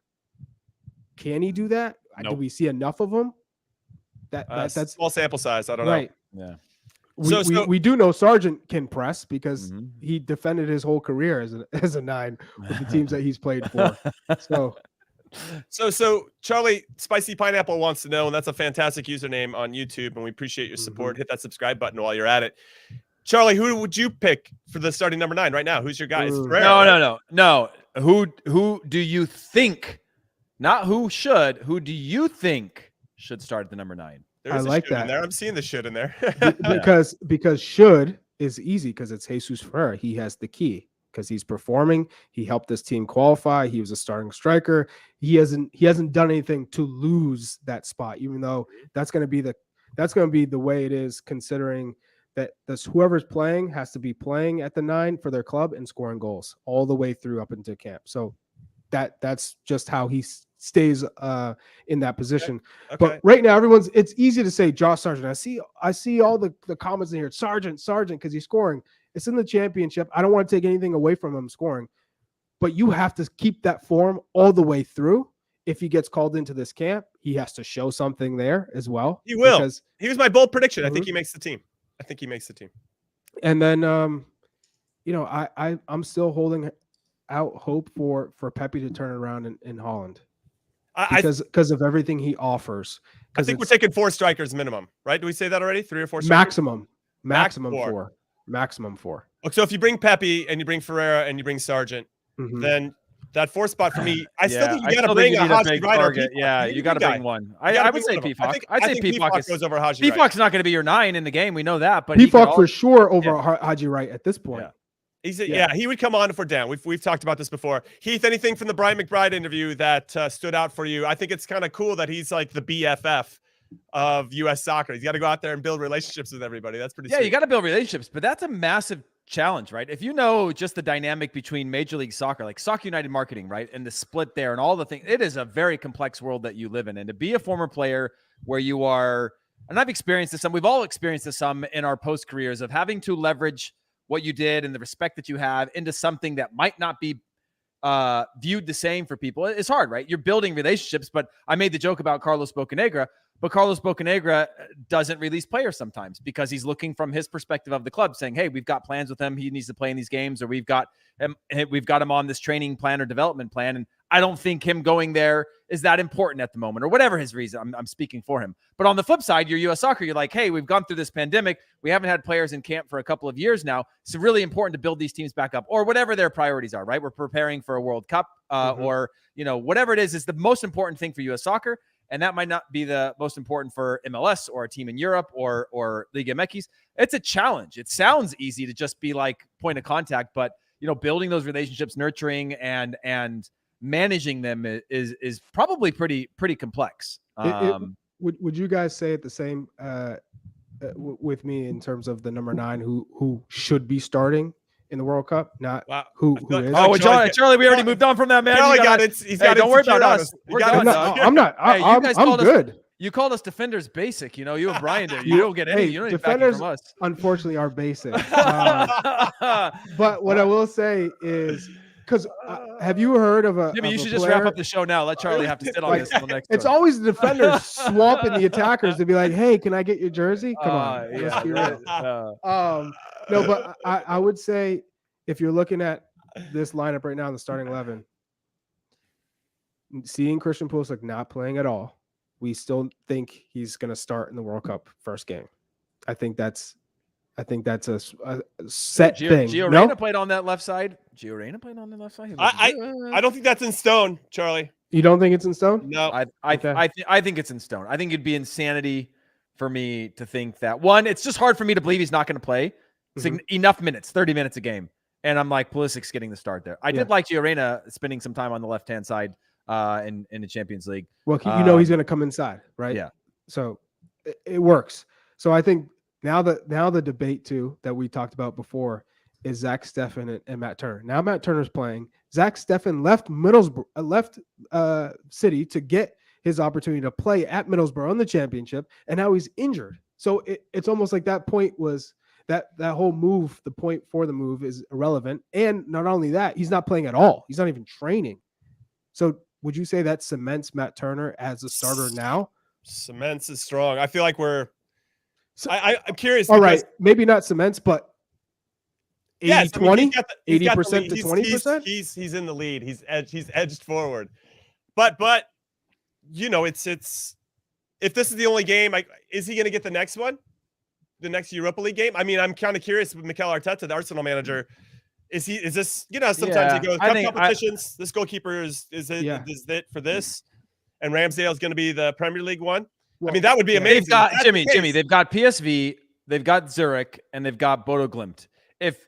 Can he do that? Nope. Do we see enough of him? That's small sample size. I don't know. Yeah. We do know Sargent can press because he defended his whole career as a 9 with the teams that he's played for. So Charlie Spicy Pineapple wants to know, and that's a fantastic username on YouTube, and we appreciate your support. Hit that subscribe button while you're at it. Charlie, who would you pick for the starting number 9 right now? Who's your guy? No. Who do you think? Not who should. Who do you think should start at the number 9? I like that. In there. I'm seeing the shit in there. because should is easy because it's Jesus Ferreira. He has the key. Because he's performing, he helped this team qualify. He was a starting striker. He hasn't done anything to lose that spot, even though that's going to be the way it is. Considering that whoever's playing has to be playing at the 9 for their club and scoring goals all the way through up into camp. So that's just how he stays in that position. Okay. But right now, it's easy to say Josh Sargent. I see all the comments in here. Sargent, because he's scoring. It's in the championship. I don't want to take anything away from him scoring, but you have to keep that form all the way through. If he gets called into this camp, he has to show something there as well. He will. Because he was my bold prediction. I think he makes the team. And then, I'm still holding out hope for Pepe to turn around in Holland because of everything he offers. I think we're taking 4 strikers minimum, right? Do we say that already? 3 or 4 strikers? Maximum 4. So if you bring Pepe and you bring Ferreira and you bring Sargent, then that 4th spot for me, I still think you got to bring a Haji Wright. Yeah, you got to bring one. I would say P-Fok. I'd say P-Fok goes over Haji Wright. P-Fok's not going to be your 9 in the game. We know that, but P-Fok for sure over Haji Wright at this point. He would come on if we're down. We've talked about this before. Heath, anything from the Brian McBride interview that stood out for you? I think it's kind of cool that he's like the BFF of U.S. soccer. He's got to go out there and build relationships with everybody. That's pretty sweet. You got to build relationships, but that's a massive challenge, right? If you know just the dynamic between Major League Soccer, like Soccer United marketing, right, and the split there and all the things, it is a very complex world that you live in. And to be a former player where you are, and I've experienced this, and we've all experienced this some in our post careers, of having to leverage what you did and the respect that you have into something that might not be viewed the same for people. It's hard, right? You're building relationships, but I made the joke about Carlos Bocanegra. But Carlos Bocanegra doesn't release players sometimes because he's looking from his perspective of the club, saying, "Hey, we've got plans with him. He needs to play in these games, or we've got him on this training plan or development plan." And I don't think him going there is that important at the moment, or whatever his reason. I'm speaking for him. But on the flip side, you're U.S. Soccer. You're like, "Hey, we've gone through this pandemic. We haven't had players in camp for a couple of years now. It's really important to build these teams back up," or whatever their priorities are. Right? We're preparing for a World Cup, or whatever it is the most important thing for U.S. Soccer. And that might not be the most important for MLS or a team in Europe or Liga MX. It's a challenge. It sounds easy to just be like point of contact, but building those relationships, nurturing and managing them is probably pretty complex. Would you guys say it the same with me in terms of the number 9 who should be starting in the World Cup, not who is? Oh, Charlie, we already moved on from that, man. Charlie got it. He's got don't worry about us. We're done. I'm not. I'm good. You called us defenders basic. You and Brian did. You don't get any. You don't even back it from us. Unfortunately, are basic. But what I will say is, because have you heard of a Jimmy? You should just wrap up the show now. Let Charlie have to sit on this until next. It's always the defenders swamping the attackers to be like, "Hey, can I get your jersey? Come on." No, but I would say if you're looking at this lineup right now in the starting 11, seeing Christian Pulisic not playing at all, we still think he's going to start in the World Cup first game. I think that's a set thing. Gio Reyna played on that left side. I don't think that's in stone, Charlie. You don't think it's in stone? No. I think it's in stone. I think it'd be insanity for me to think that. One, it's just hard for me to believe he's not going to play. Enough minutes, 30 minutes a game. And I'm like, Pulisic's getting the start there. I did like Gio Reyna spending some time on the left-hand side in the Champions League. Well, he's going to come inside, right? Yeah. So it works. So I think now the debate too that we talked about before is Zach Steffen and Matt Turner. Now Matt Turner's playing. Zach Steffen left City to get his opportunity to play at Middlesbrough in the championship, and now he's injured. So it's almost like that point was that whole move, the point for the move is irrelevant. And not only that, he's not playing at all. He's not even training. So would you say that cements Matt Turner as a starter now? Cements is strong. I feel like I'm curious. All right. Maybe not cements, but 80-20, 80% to 20%. He's in the lead. He's edged forward. But it's if this is the only game, is he going to get the next one? The next Europa League game? I mean, I'm kind of curious with Mikel Arteta, the Arsenal manager. Is this, sometimes he goes, competitions, this goalkeeper is it for this? And Ramsdale's going to be the Premier League one? Well, I mean, that would be amazing. They've got Jimmy, they've got PSV, they've got Zurich, and they've got Bodo Glimt. If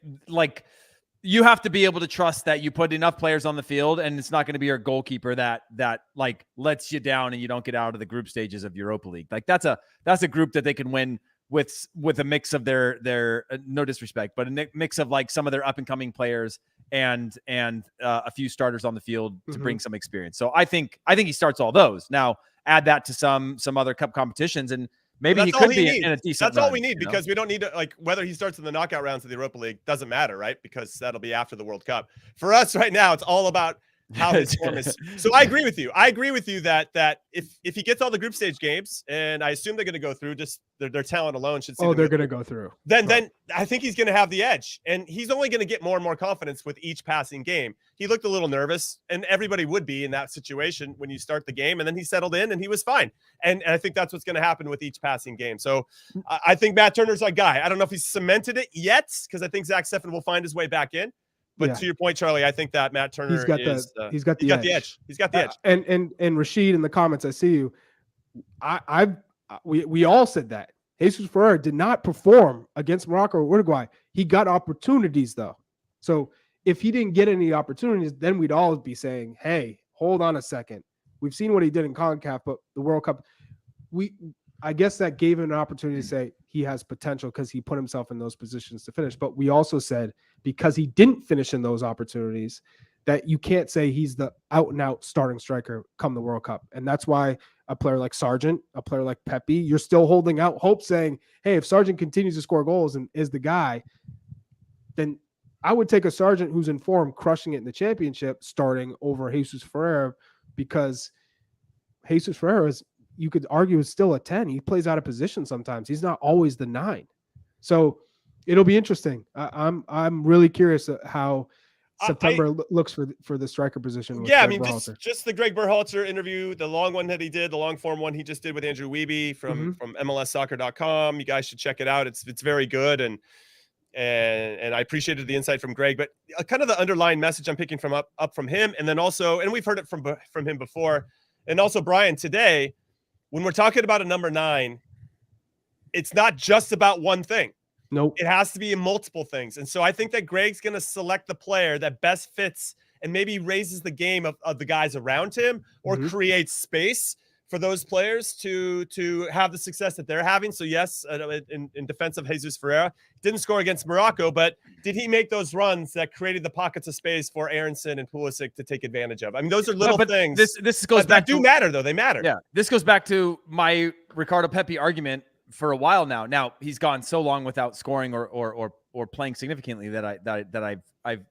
you have to be able to trust that you put enough players on the field and it's not going to be your goalkeeper that lets you down and you don't get out of the group stages of Europa League. That's a group that they can win with a mix of their no disrespect, but a mix of some of their up and coming players and a few starters on the field to bring some experience. So I think he starts all those. Now add that to some other cup competitions and maybe he could be in a decent That's all we need because we don't need to whether he starts in the knockout rounds of the Europa League doesn't matter, right? Because that'll be after the World Cup. For us right now, it's all about how his form is. So I agree with you. that if he gets all the group stage games, and I assume they're going to go through, just their talent alone should. They're going to go through. Then I think he's going to have the edge, and he's only going to get more and more confidence with each passing game. He looked a little nervous, and everybody would be in that situation when you start the game, and then he settled in and he was fine. And I think that's what's going to happen with each passing game. So I think Matt Turner's our guy. I don't know if he's cemented it yet because I think Zach Steffen will find his way back in. But to your point, Charlie, I think that Matt Turner he's got the edge. He's got the edge. And Rashid in the comments, I see you. We all said that Jesus Ferreira did not perform against Morocco or Uruguay. He got opportunities though. So if he didn't get any opportunities, then we'd all be saying, "Hey, hold on a second. We've seen what he did in CONCACAF, but the World Cup, I guess that gave him an opportunity to say he has potential because he put himself in those positions to finish. But we also said because he didn't finish in those opportunities that you can't say he's the out and out starting striker come the World Cup. And that's why a player like Sargent, a player like Pepe, you're still holding out hope saying, hey, if Sargent continues to score goals and is the guy, then I would take a Sargent who's in form, crushing it in the championship, starting over Jesus Ferreira, because Jesus Ferreira is you could argue is still a 10. He plays out of position sometimes. He's not always the 9. So it'll be interesting. I'm really curious how September looks for the striker position. With Greg just the Greg Berhalter interview, the long one that he did, the long form one he just did with Andrew Wiebe from MLSsoccer.com. You guys should check it out. It's very good, and I appreciated the insight from Greg. But kind of the underlying message I'm picking up from him, and then also, and we've heard it from him before, and also Brian today, when we're talking about a number 9, it's not just about one thing. Nope. It has to be in multiple things. And so I think that Greg's going to select the player that best fits and maybe raises the game of the guys around him, or creates space for those players to have the success that they're having. So yes, in defense of Jesus Ferreira, didn't score against Morocco, but did he make those runs that created the pockets of space for Aronson and Pulisic to take advantage of? I mean, those are little things. This goes back that matter, though. They matter. Yeah. This goes back to my Ricardo Pepi argument for a while now. Now he's gone so long without scoring or playing significantly that I've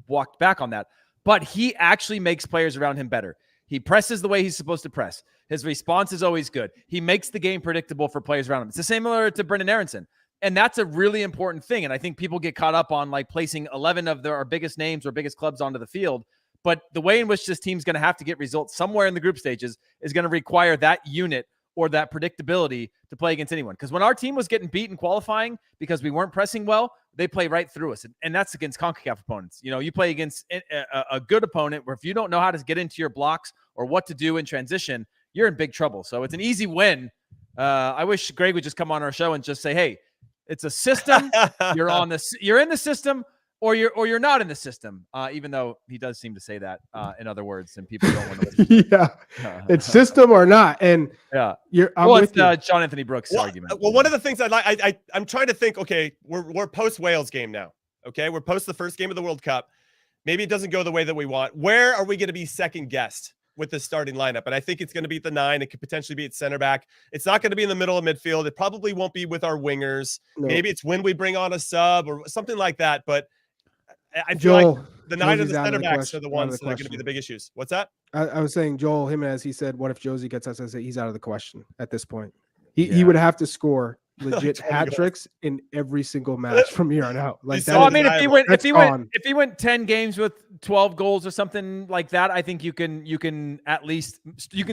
walked back on that. But he actually makes players around him better. He presses the way he's supposed to press. His response is always good. He makes the game predictable for players around him. It's the same to Brendan Aronson. And that's a really important thing. And I think people get caught up on like placing 11 of our biggest names or biggest clubs onto the field. But the way in which this team's going to have to get results somewhere in the group stages is going to require that unit or that predictability to play against anyone. Because when our team was getting beat in qualifying because we weren't pressing well, they play right through us. And that's against CONCACAF opponents. You know, you play against a good opponent where if you don't know how to get into your blocks or what to do in transition, you're in big trouble. So it's an easy win. I wish Greg would just come on our show and just say, hey, it's a system. You're in the system, or you're not in the system. Even though he does seem to say that in other words, and people don't want to listen. Yeah, it's system or not. And it's John Anthony Brooks' argument. Well, one of the things I'm trying to think. Okay, we're post Wales game now. Okay, we're post the first game of the World Cup. Maybe it doesn't go the way that we want. Where are we going to be second guessed with the starting lineup? And I think it's going to be at the 9. It could potentially be at center back. It's not going to be in the middle of midfield. It probably won't be with our wingers. No. Maybe it's when we bring on a sub or something like that. But I feel like the 9 and the center backs are the ones that are going to be the big issues. What's that? I was saying Joel Jimenez, he said, what if Josie gets us? I say he's out of the question at this point. He would have to score legit hat tricks in every single match from here on out. Like that. So, I mean, if he went 10 games with 12 goals or something like that, I think you can at least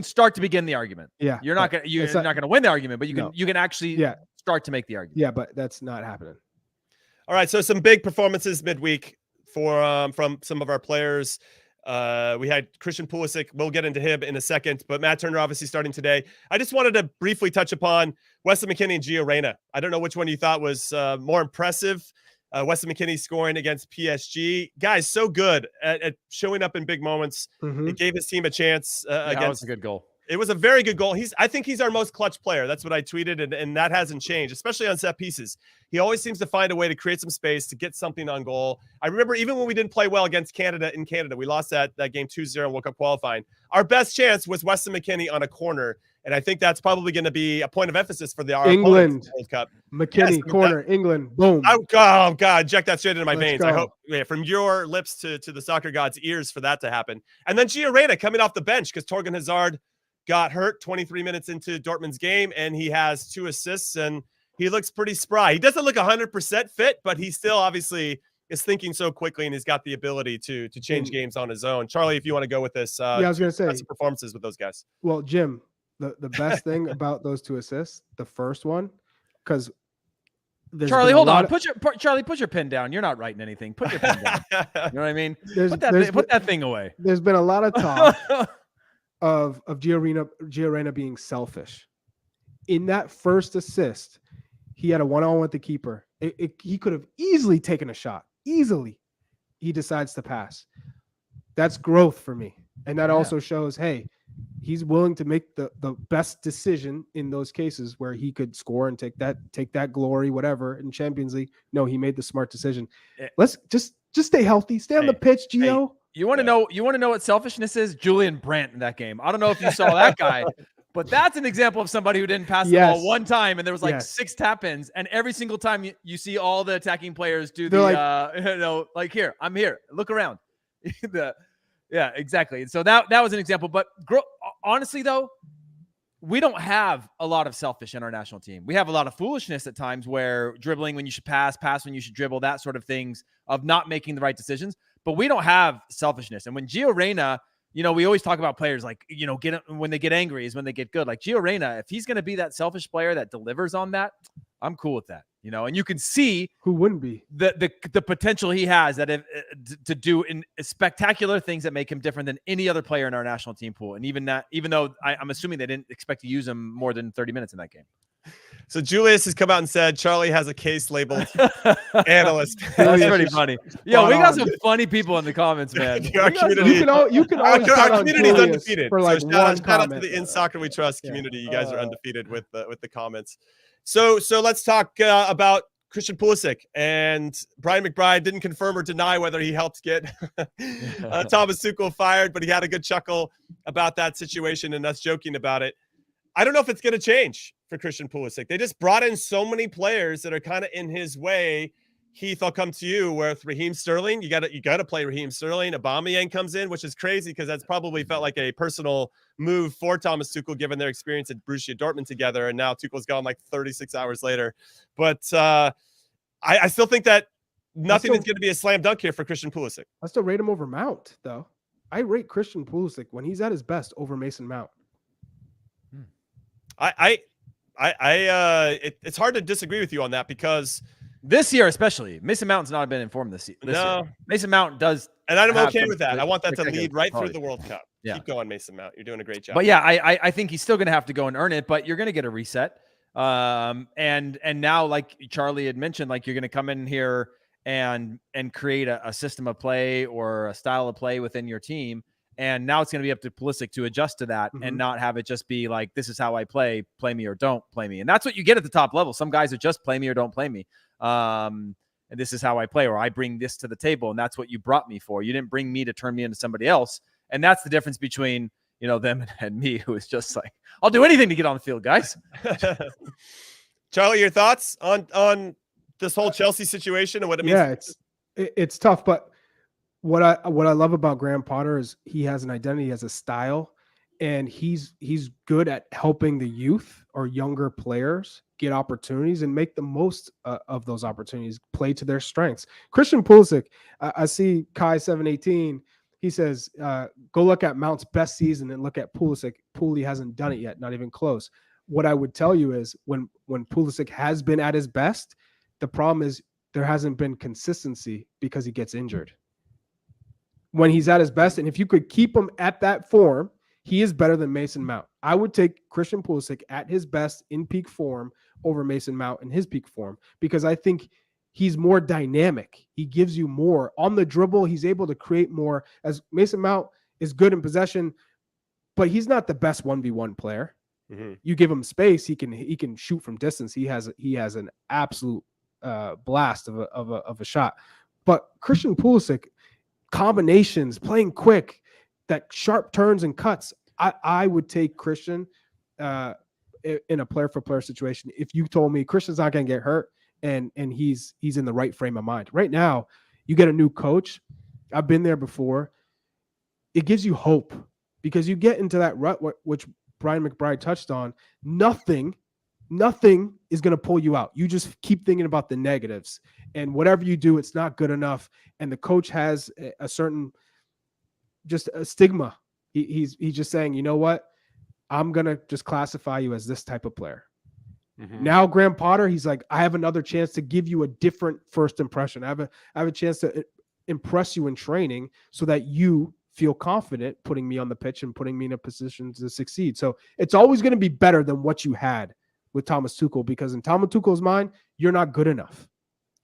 start to begin the argument. Yeah, you're not gonna win the argument, but you can actually start to make the argument. Yeah, but that's not happening. All right, so some big performances midweek from some of our players. We had Christian Pulisic. We'll get into him in a second, but Matt Turner obviously starting today. I just wanted to briefly touch upon Weston McKennie and Gio Reyna. I don't know which one you thought was more impressive. Weston McKennie scoring against PSG. Guys, so good at showing up in big moments. It gave his team a chance against. That was a good goal. It was a very good goal. I think he's our most clutch player. That's what I tweeted, and that hasn't changed, especially on set pieces. He always seems to find a way to create some space to get something on goal. I remember even when we didn't play well against Canada in Canada, we lost that game 2-0 in World Cup qualifying. Our best chance was Weston McKennie on a corner, and I think that's probably going to be a point of emphasis for the England World Cup. McKennie corner, England, boom. Oh God, inject that straight into my veins. I hope from your lips to the soccer god's ears for that to happen. And then Gio Reyna coming off the bench because Torgan Hazard got hurt 23 minutes into Dortmund's game, and he has 2 assists, and he looks pretty spry. He doesn't look 100% fit, but he still obviously is thinking so quickly, and he's got the ability to change games on his own. Charlie, if you want to go with this, I was going to say performances with those guys. Well, Jim, the best thing about those 2 assists, the first one, because Charlie, hold on. Charlie, put your pen down. You're not writing anything. Put your pen down. You know what I mean? Put that thing away. There's been a lot of talk of Gio Reyna being selfish. In that first assist, he had a one-on-one with the keeper. He could have easily taken a shot. Easily. He decides to pass. That's growth for me. And that also shows, hey, he's willing to make the best decision in those cases where he could score and take that glory, whatever, in Champions League. No, he made the smart decision. Let's just stay healthy. Stay on the pitch, Gio. You want to know what selfishness is? Julian Brandt in that game. I don't know if you saw that guy, but that's an example of somebody who didn't pass the ball one time, and there was like 6 tap-ins, and every single time you see all the attacking players do like here, I'm here, look around. Yeah, exactly. So that was an example. But honestly, though, we don't have a lot of selfish in our national team. We have a lot of foolishness at times where dribbling when you should pass when you should dribble, that sort of things of not making the right decisions. But we don't have selfishness. And when Gio Reyna, we always talk about players like, when they get angry is when they get good. Like Gio Reyna, if he's going to be that selfish player that delivers on that, I'm cool with that. And you can see who wouldn't be the potential he has that to do in spectacular things that make him different than any other player in our national team pool. And even though I'm assuming they didn't expect to use him more than 30 minutes in that game. So Julius has come out and said Charlie has a case labeled analyst. That's pretty funny. Yo, we got some funny people in the comments, man. Our community, you can always our community is undefeated. For like so shout out to the In Soccer We Trust community. You guys are undefeated with the comments. So let's talk about Christian Pulisic. And Brian McBride didn't confirm or deny whether he helped get Thomas Tuchel fired, but he had a good chuckle about that situation and us joking about it. I don't know if it's going to change for Christian Pulisic. They just brought in so many players that are kind of in his way. Heath, I'll come to you with Raheem Sterling. You got to play Raheem Sterling. Aubameyang comes in, which is crazy because that's probably felt like a personal move for Thomas Tuchel, given their experience at Borussia Dortmund together. And now Tuchel's gone like 36 hours later. But I still think that nothing is going to be a slam dunk here for Christian Pulisic. I still rate him over Mount, though. I rate Christian Pulisic when he's at his best over Mason Mount. It's hard to disagree with you on that because this year, especially, Mason Mount's not been informed this year. Mason Mount does. And I'm okay with that. I want that to lead right through the World Cup. Yeah. Keep going, Mason Mount. You're doing a great job. But yeah, I think he's still going to have to go and earn it, but you're going to get a reset. And now, like Charlie had mentioned, like you're going to come in here and create a system of play or a style of play within your team. And now it's going to be up to Pulisic to adjust to that and not have it just be like, this is how I play me or don't play me. And that's what you get at the top level. Some guys are just play me or don't play me. And this is how I play, or I bring this to the table. And that's what you brought me for. You didn't bring me to turn me into somebody else. And that's the difference between, them and me, who is just like, I'll do anything to get on the field, guys. Charlie, your thoughts on this whole Chelsea situation and what it means? Yeah, it's tough, but what I love about Graham Potter is he has an identity, he has a style, and he's good at helping the youth or younger players get opportunities and make the most of those opportunities, play to their strengths. Christian Pulisic, I see Kai 718. He says, go look at Mount's best season and look at Pulisic. Puli hasn't done it yet, not even close. What I would tell you is when Pulisic has been at his best, the problem is there hasn't been consistency because he gets injured. When he's at his best, and if you could keep him at that form, he is better than Mason Mount. I would take Christian Pulisic at his best in peak form over Mason Mount in his peak form because I think he's more dynamic. He gives you more. On the dribble, he's able to create more. As Mason Mount is good in possession, but he's not the best 1v1 player. Mm-hmm. You give him space, he can shoot from distance. He has an absolute blast of a shot. But Christian Pulisic, combinations, playing quick, that sharp turns and cuts. I would take Christian in a player for player situation. If you told me Christian's not going to get hurt and he's in the right frame of mind. Right now, you get a new coach. I've been there before. It gives you hope because you get into that rut, which Brian McBride touched on. Nothing is going to pull you out. You just keep thinking about the negatives, and whatever you do, it's not good enough. And the coach has a certain just a stigma. He's just saying, you know what? I'm going to just classify you as this type of player. Mm-hmm. Now, Graham Potter, he's like, I have another chance to give you a different first impression. I have a chance to impress you in training so that you feel confident putting me on the pitch and putting me in a position to succeed. So it's always going to be better than what you had with Thomas Tuchel, because in Thomas Tuchel's mind, you're not good enough.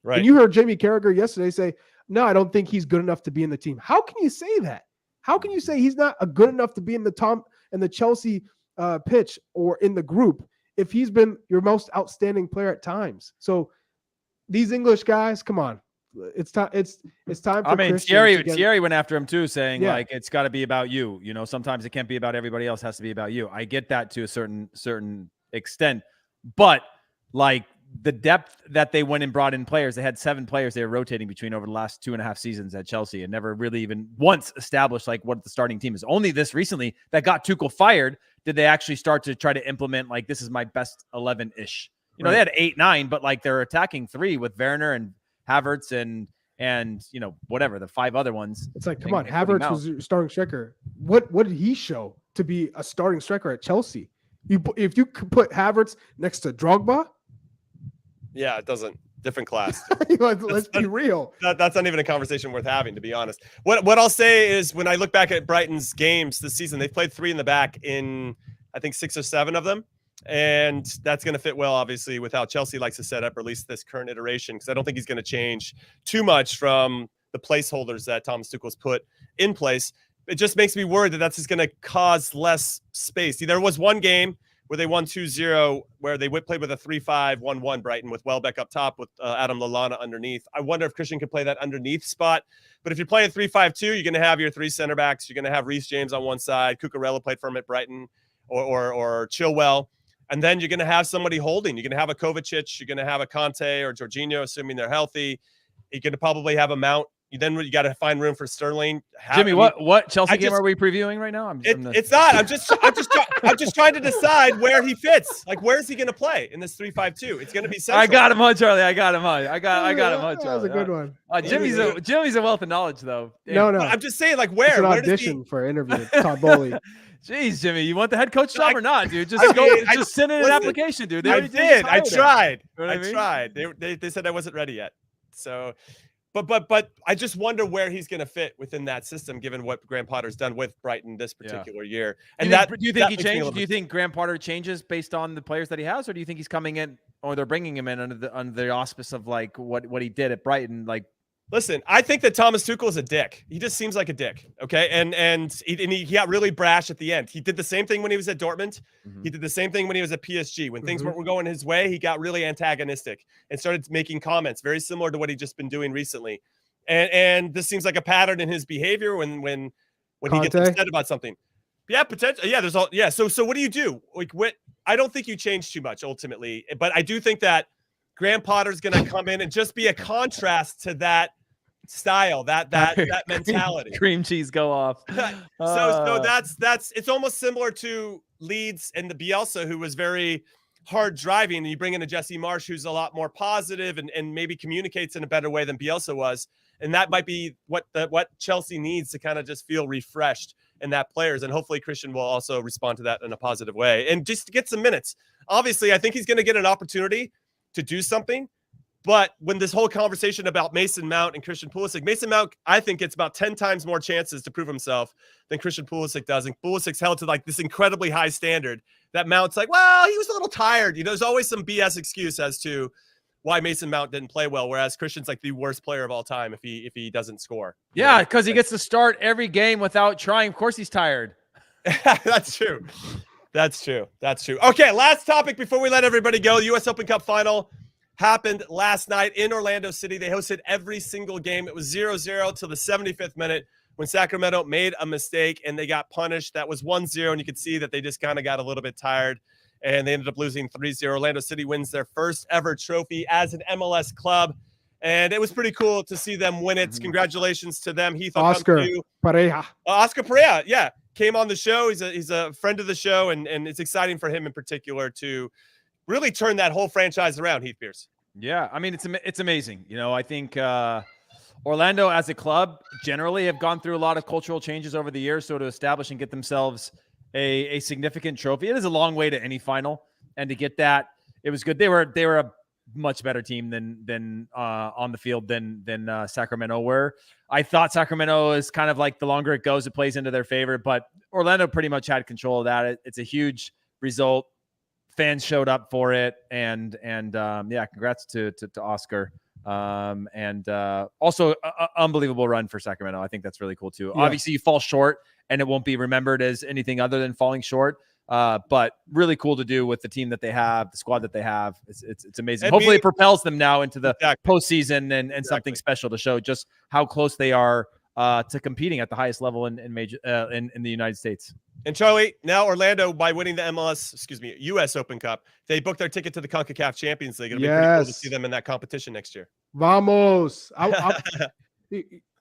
Right. And you heard Jamie Carragher yesterday say, no, I don't think he's good enough to be in the team. How can you say that? How can you say he's not good enough to be in the Chelsea pitch or in the group if he's been your most outstanding player at times? So these English guys, come on. It's time. It's time for Thierry went after him too, saying like it's got to be about you. Sometimes it can't be about everybody else. It has to be about you. I get that to a certain extent, but like the depth that they went and brought in players. They had 7 players they were rotating between over the last 2.5 seasons at Chelsea, and never really even once established like what the starting team is. Only this recently that got Tuchel fired did they actually start to try to implement like, this is my best 11-ish. You know, They had 8, 9, but like they're attacking 3 with Werner and Havertz and you know, whatever the 5 other ones. It's like, come on, Havertz was your starting striker. What did he show to be a starting striker at Chelsea? If you could put Havertz next to Drogba, yeah, it doesn't. Different class. Let's be real. That's not even a conversation worth having, to be honest. What I'll say is, when I look back at Brighton's games this season, they've played 3 in the back in, I think, 6 or 7 of them. And that's going to fit well, obviously, with how Chelsea likes to set up, or at least this current iteration, because I don't think he's going to change too much from the placeholders that Thomas Tuchel's put in place. It just makes me worried that that's just going to cause less space. There was one game where they won 2-0, where they played with a 3-5-1-1 Brighton, with Welbeck up top, with Adam Lallana underneath. I wonder if Christian could play that underneath spot. But if you're playing 3-5-2, you're going to have your 3 center backs. You're going to have Reece James on one side. Cucurella played for him at Brighton, or Chilwell. And then you're going to have somebody holding. You're going to have a Kovacic. You're going to have a Conte or Jorginho, assuming they're healthy. You're going to probably have a Mount. You got to find room for Sterling. Jimmy, what Chelsea game are we previewing right now? It's not. I'm just trying to decide where he fits. Like, where is he going to play in this 3-5-2? It's going to be central. I got him on, Charlie. I got him on, Charlie. That was a good one. Jimmy's a wealth of knowledge, though. No. But I'm just saying, like, where? It's an where audition for an interview. Todd Bowley. Jeez, Jimmy, you want the head coach job or not, dude? Just send in an application, dude. I did. I tried. You know what I mean? Tried. They said I wasn't ready yet. So, but I just wonder where he's going to fit within that system, given what Graham Potter's done with Brighton this particular year. And do you think he changed? Do you think Graham Potter changes based on the players that he has, or do you think he's coming in, or they're bringing him in under the auspice of like what he did at Brighton? Like, listen, I think that Thomas Tuchel is a dick. He just seems like a dick. Okay, and he got really brash at the end. He did the same thing when he was at Dortmund. Mm-hmm. He did the same thing when he was at PSG. When things weren't going his way, he got really antagonistic and started making comments very similar to what he'd just been doing recently. And this seems like a pattern in his behavior when he gets upset about something. Yeah, potentially. Yeah, there's all. Yeah. So what do you do? Like, I don't think you change too much ultimately, but I do think that Graham Potter's going to come in and just be a contrast to that style, that mentality. Cream cheese go off. So that's it's almost similar to Leeds and the Bielsa, who was very hard driving, and you bring in a Jesse Marsch, who's a lot more positive and maybe communicates in a better way than Bielsa was. And that might be what Chelsea needs to kind of just feel refreshed in that players. And hopefully Christian will also respond to that in a positive way and just get some minutes. Obviously, I think he's going to get an opportunity to do something. But when this whole conversation about Mason Mount and Christian Pulisic, Mason Mount, I think, gets about 10 times more chances to prove himself than Christian Pulisic does. And Pulisic's held to like this incredibly high standard that Mount's like, well, he was a little tired. You know, there's always some BS excuse as to why Mason Mount didn't play well, whereas Christian's like the worst player of all time if he doesn't score. Yeah, because he gets to start every game without trying. Of course he's tired. That's true. Okay, last topic before we let everybody go. The U.S. Open Cup final happened last night in Orlando City. They hosted every single game. It was 0-0 till the 75th minute when Sacramento made a mistake and they got punished. That was 1-0, and you could see that they just kind of got a little bit tired, and they ended up losing 3-0. Orlando City wins their first ever trophy as an MLS club, and it was pretty cool to see them win it. Congratulations to them. Heath, Oscar Pereira. Oscar Pereira, yeah, came on the show. He's a friend of the show, and it's exciting for him in particular to really turn that whole franchise around, Heath Pearce. Yeah, I mean, it's amazing. You know, I think Orlando as a club generally have gone through a lot of cultural changes over the years. So to establish and get themselves a significant trophy, it is a long way to any final. And to get that, it was good. They were a much better team than on the field than Sacramento were. I thought Sacramento is kind of like the longer it goes, it plays into their favor. But Orlando pretty much had control of that. It's a huge result. Fans showed up for it, and yeah, congrats to Oscar. And also unbelievable run for Sacramento. I think that's really cool too. Yeah. Obviously you fall short and it won't be remembered as anything other than falling short. But really cool to do with the team that they have, the squad that they have. It's amazing. Hopefully it propels them now into the postseason and something special to show just how close they are to competing at the highest level in the United States. And Charlie, now Orlando, by winning the US Open Cup, they booked their ticket to the CONCACAF Champions League. It'll be pretty cool to see them in that competition next year. Vamos.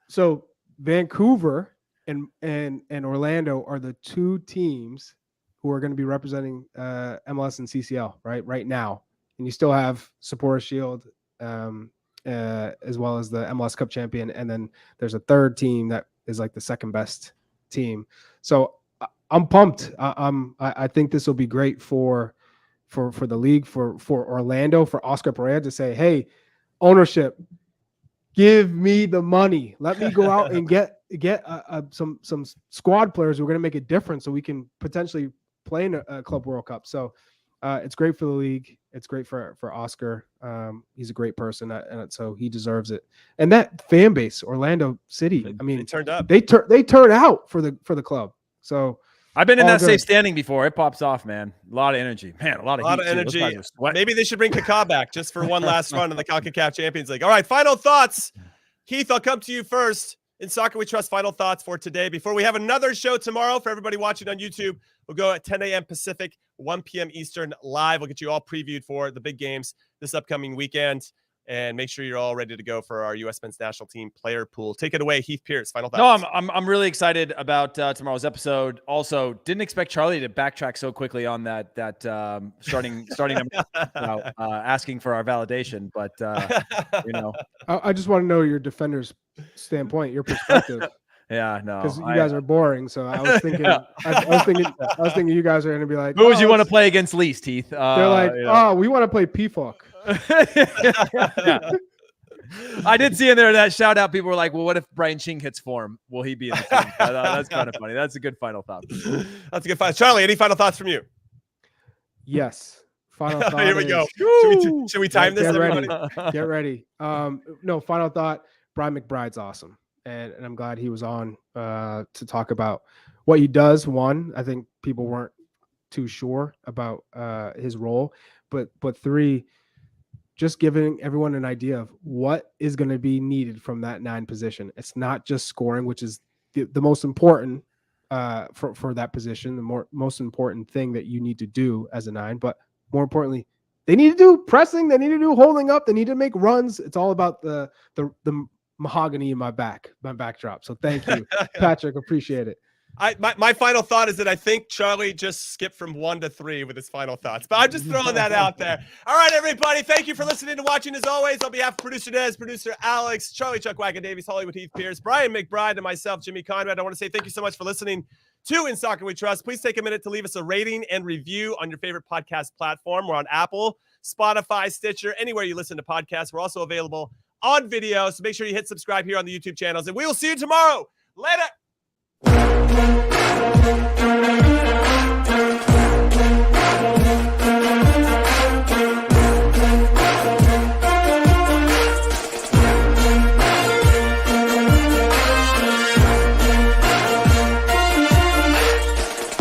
So Vancouver and Orlando are the two teams who are going to be representing MLS and CCL right now. And you still have Supporter Shield as well as the MLS Cup champion. And then there's a third team that is like the second best team. So I'm pumped. I think this will be great for the league, for Orlando, for Oscar Pereira to say, hey, ownership, give me the money. Let me go out and get some squad players who are going to make a difference so we can potentially play in a Club World Cup. So it's great for the league. It's great for Oscar. He's a great person, and so he deserves it. And that fan base, Orlando City, I mean, they turned up. They turned out for the club. So I've been in that safe standing before. It pops off, man. A lot of energy, man. A lot of energy. Maybe they should bring Kaká back just for one last run in the CONCACAF Champions League. All right, final thoughts. Heath, I'll come to you first. In Soccer We Trust, final thoughts for today. Before we have another show tomorrow for everybody watching on YouTube, we'll go at 10 a.m. Pacific, 1 p.m. Eastern live. We'll get you all previewed for the big games this upcoming weekend. And make sure you're all ready to go for our U.S. men's national team player pool. Take it away, Heath Pearce. Final thoughts. No, I'm really excited about tomorrow's episode. Also, didn't expect Charlie to backtrack so quickly on that starting asking for our validation. But I just want to know your defender's standpoint, your perspective. Yeah, no, because you guys are boring. So I was thinking, I was thinking you guys are going to be like, who would you want to play against least, Heath? They're like, we want to play PFOC. Yeah. I did see in there that shout out. People were like, well, what if Brian Ching hits form? Will he be in the team? That's kind of funny. That's a good final thought. That's a good final. Charlie, any final thoughts from you? Yes. Final thought. Here we go. Should we time this, everybody? Get ready. No, final thought. Brian McBride's awesome. And I'm glad he was on to talk about what he does. One, I think people weren't too sure about his role. But three, just giving everyone an idea of what is going to be needed from that 9 position. It's not just scoring, which is the most important for that position, the most important thing that you need to do as a 9. But more importantly, they need to do pressing. They need to do holding up. They need to make runs. It's all about the mahogany in my backdrop. So thank you, Patrick. Appreciate it. My final thought is that I think Charlie just skipped from 1 to 3 with his final thoughts, but I'm just throwing that out there. All right, everybody. Thank you for listening and watching. As always, on behalf of producer Des, producer Alex, Charlie Chuck Wagon Davies, Hollywood Heath Pearce, Brian McBride, and myself, Jimmy Conrad, I want to say thank you so much for listening to In Soccer We Trust. Please take a minute to leave us a rating and review on your favorite podcast platform. We're on Apple, Spotify, Stitcher, anywhere you listen to podcasts. We're also available on video, so make sure you hit subscribe here on the YouTube channels, and we will see you tomorrow. Later.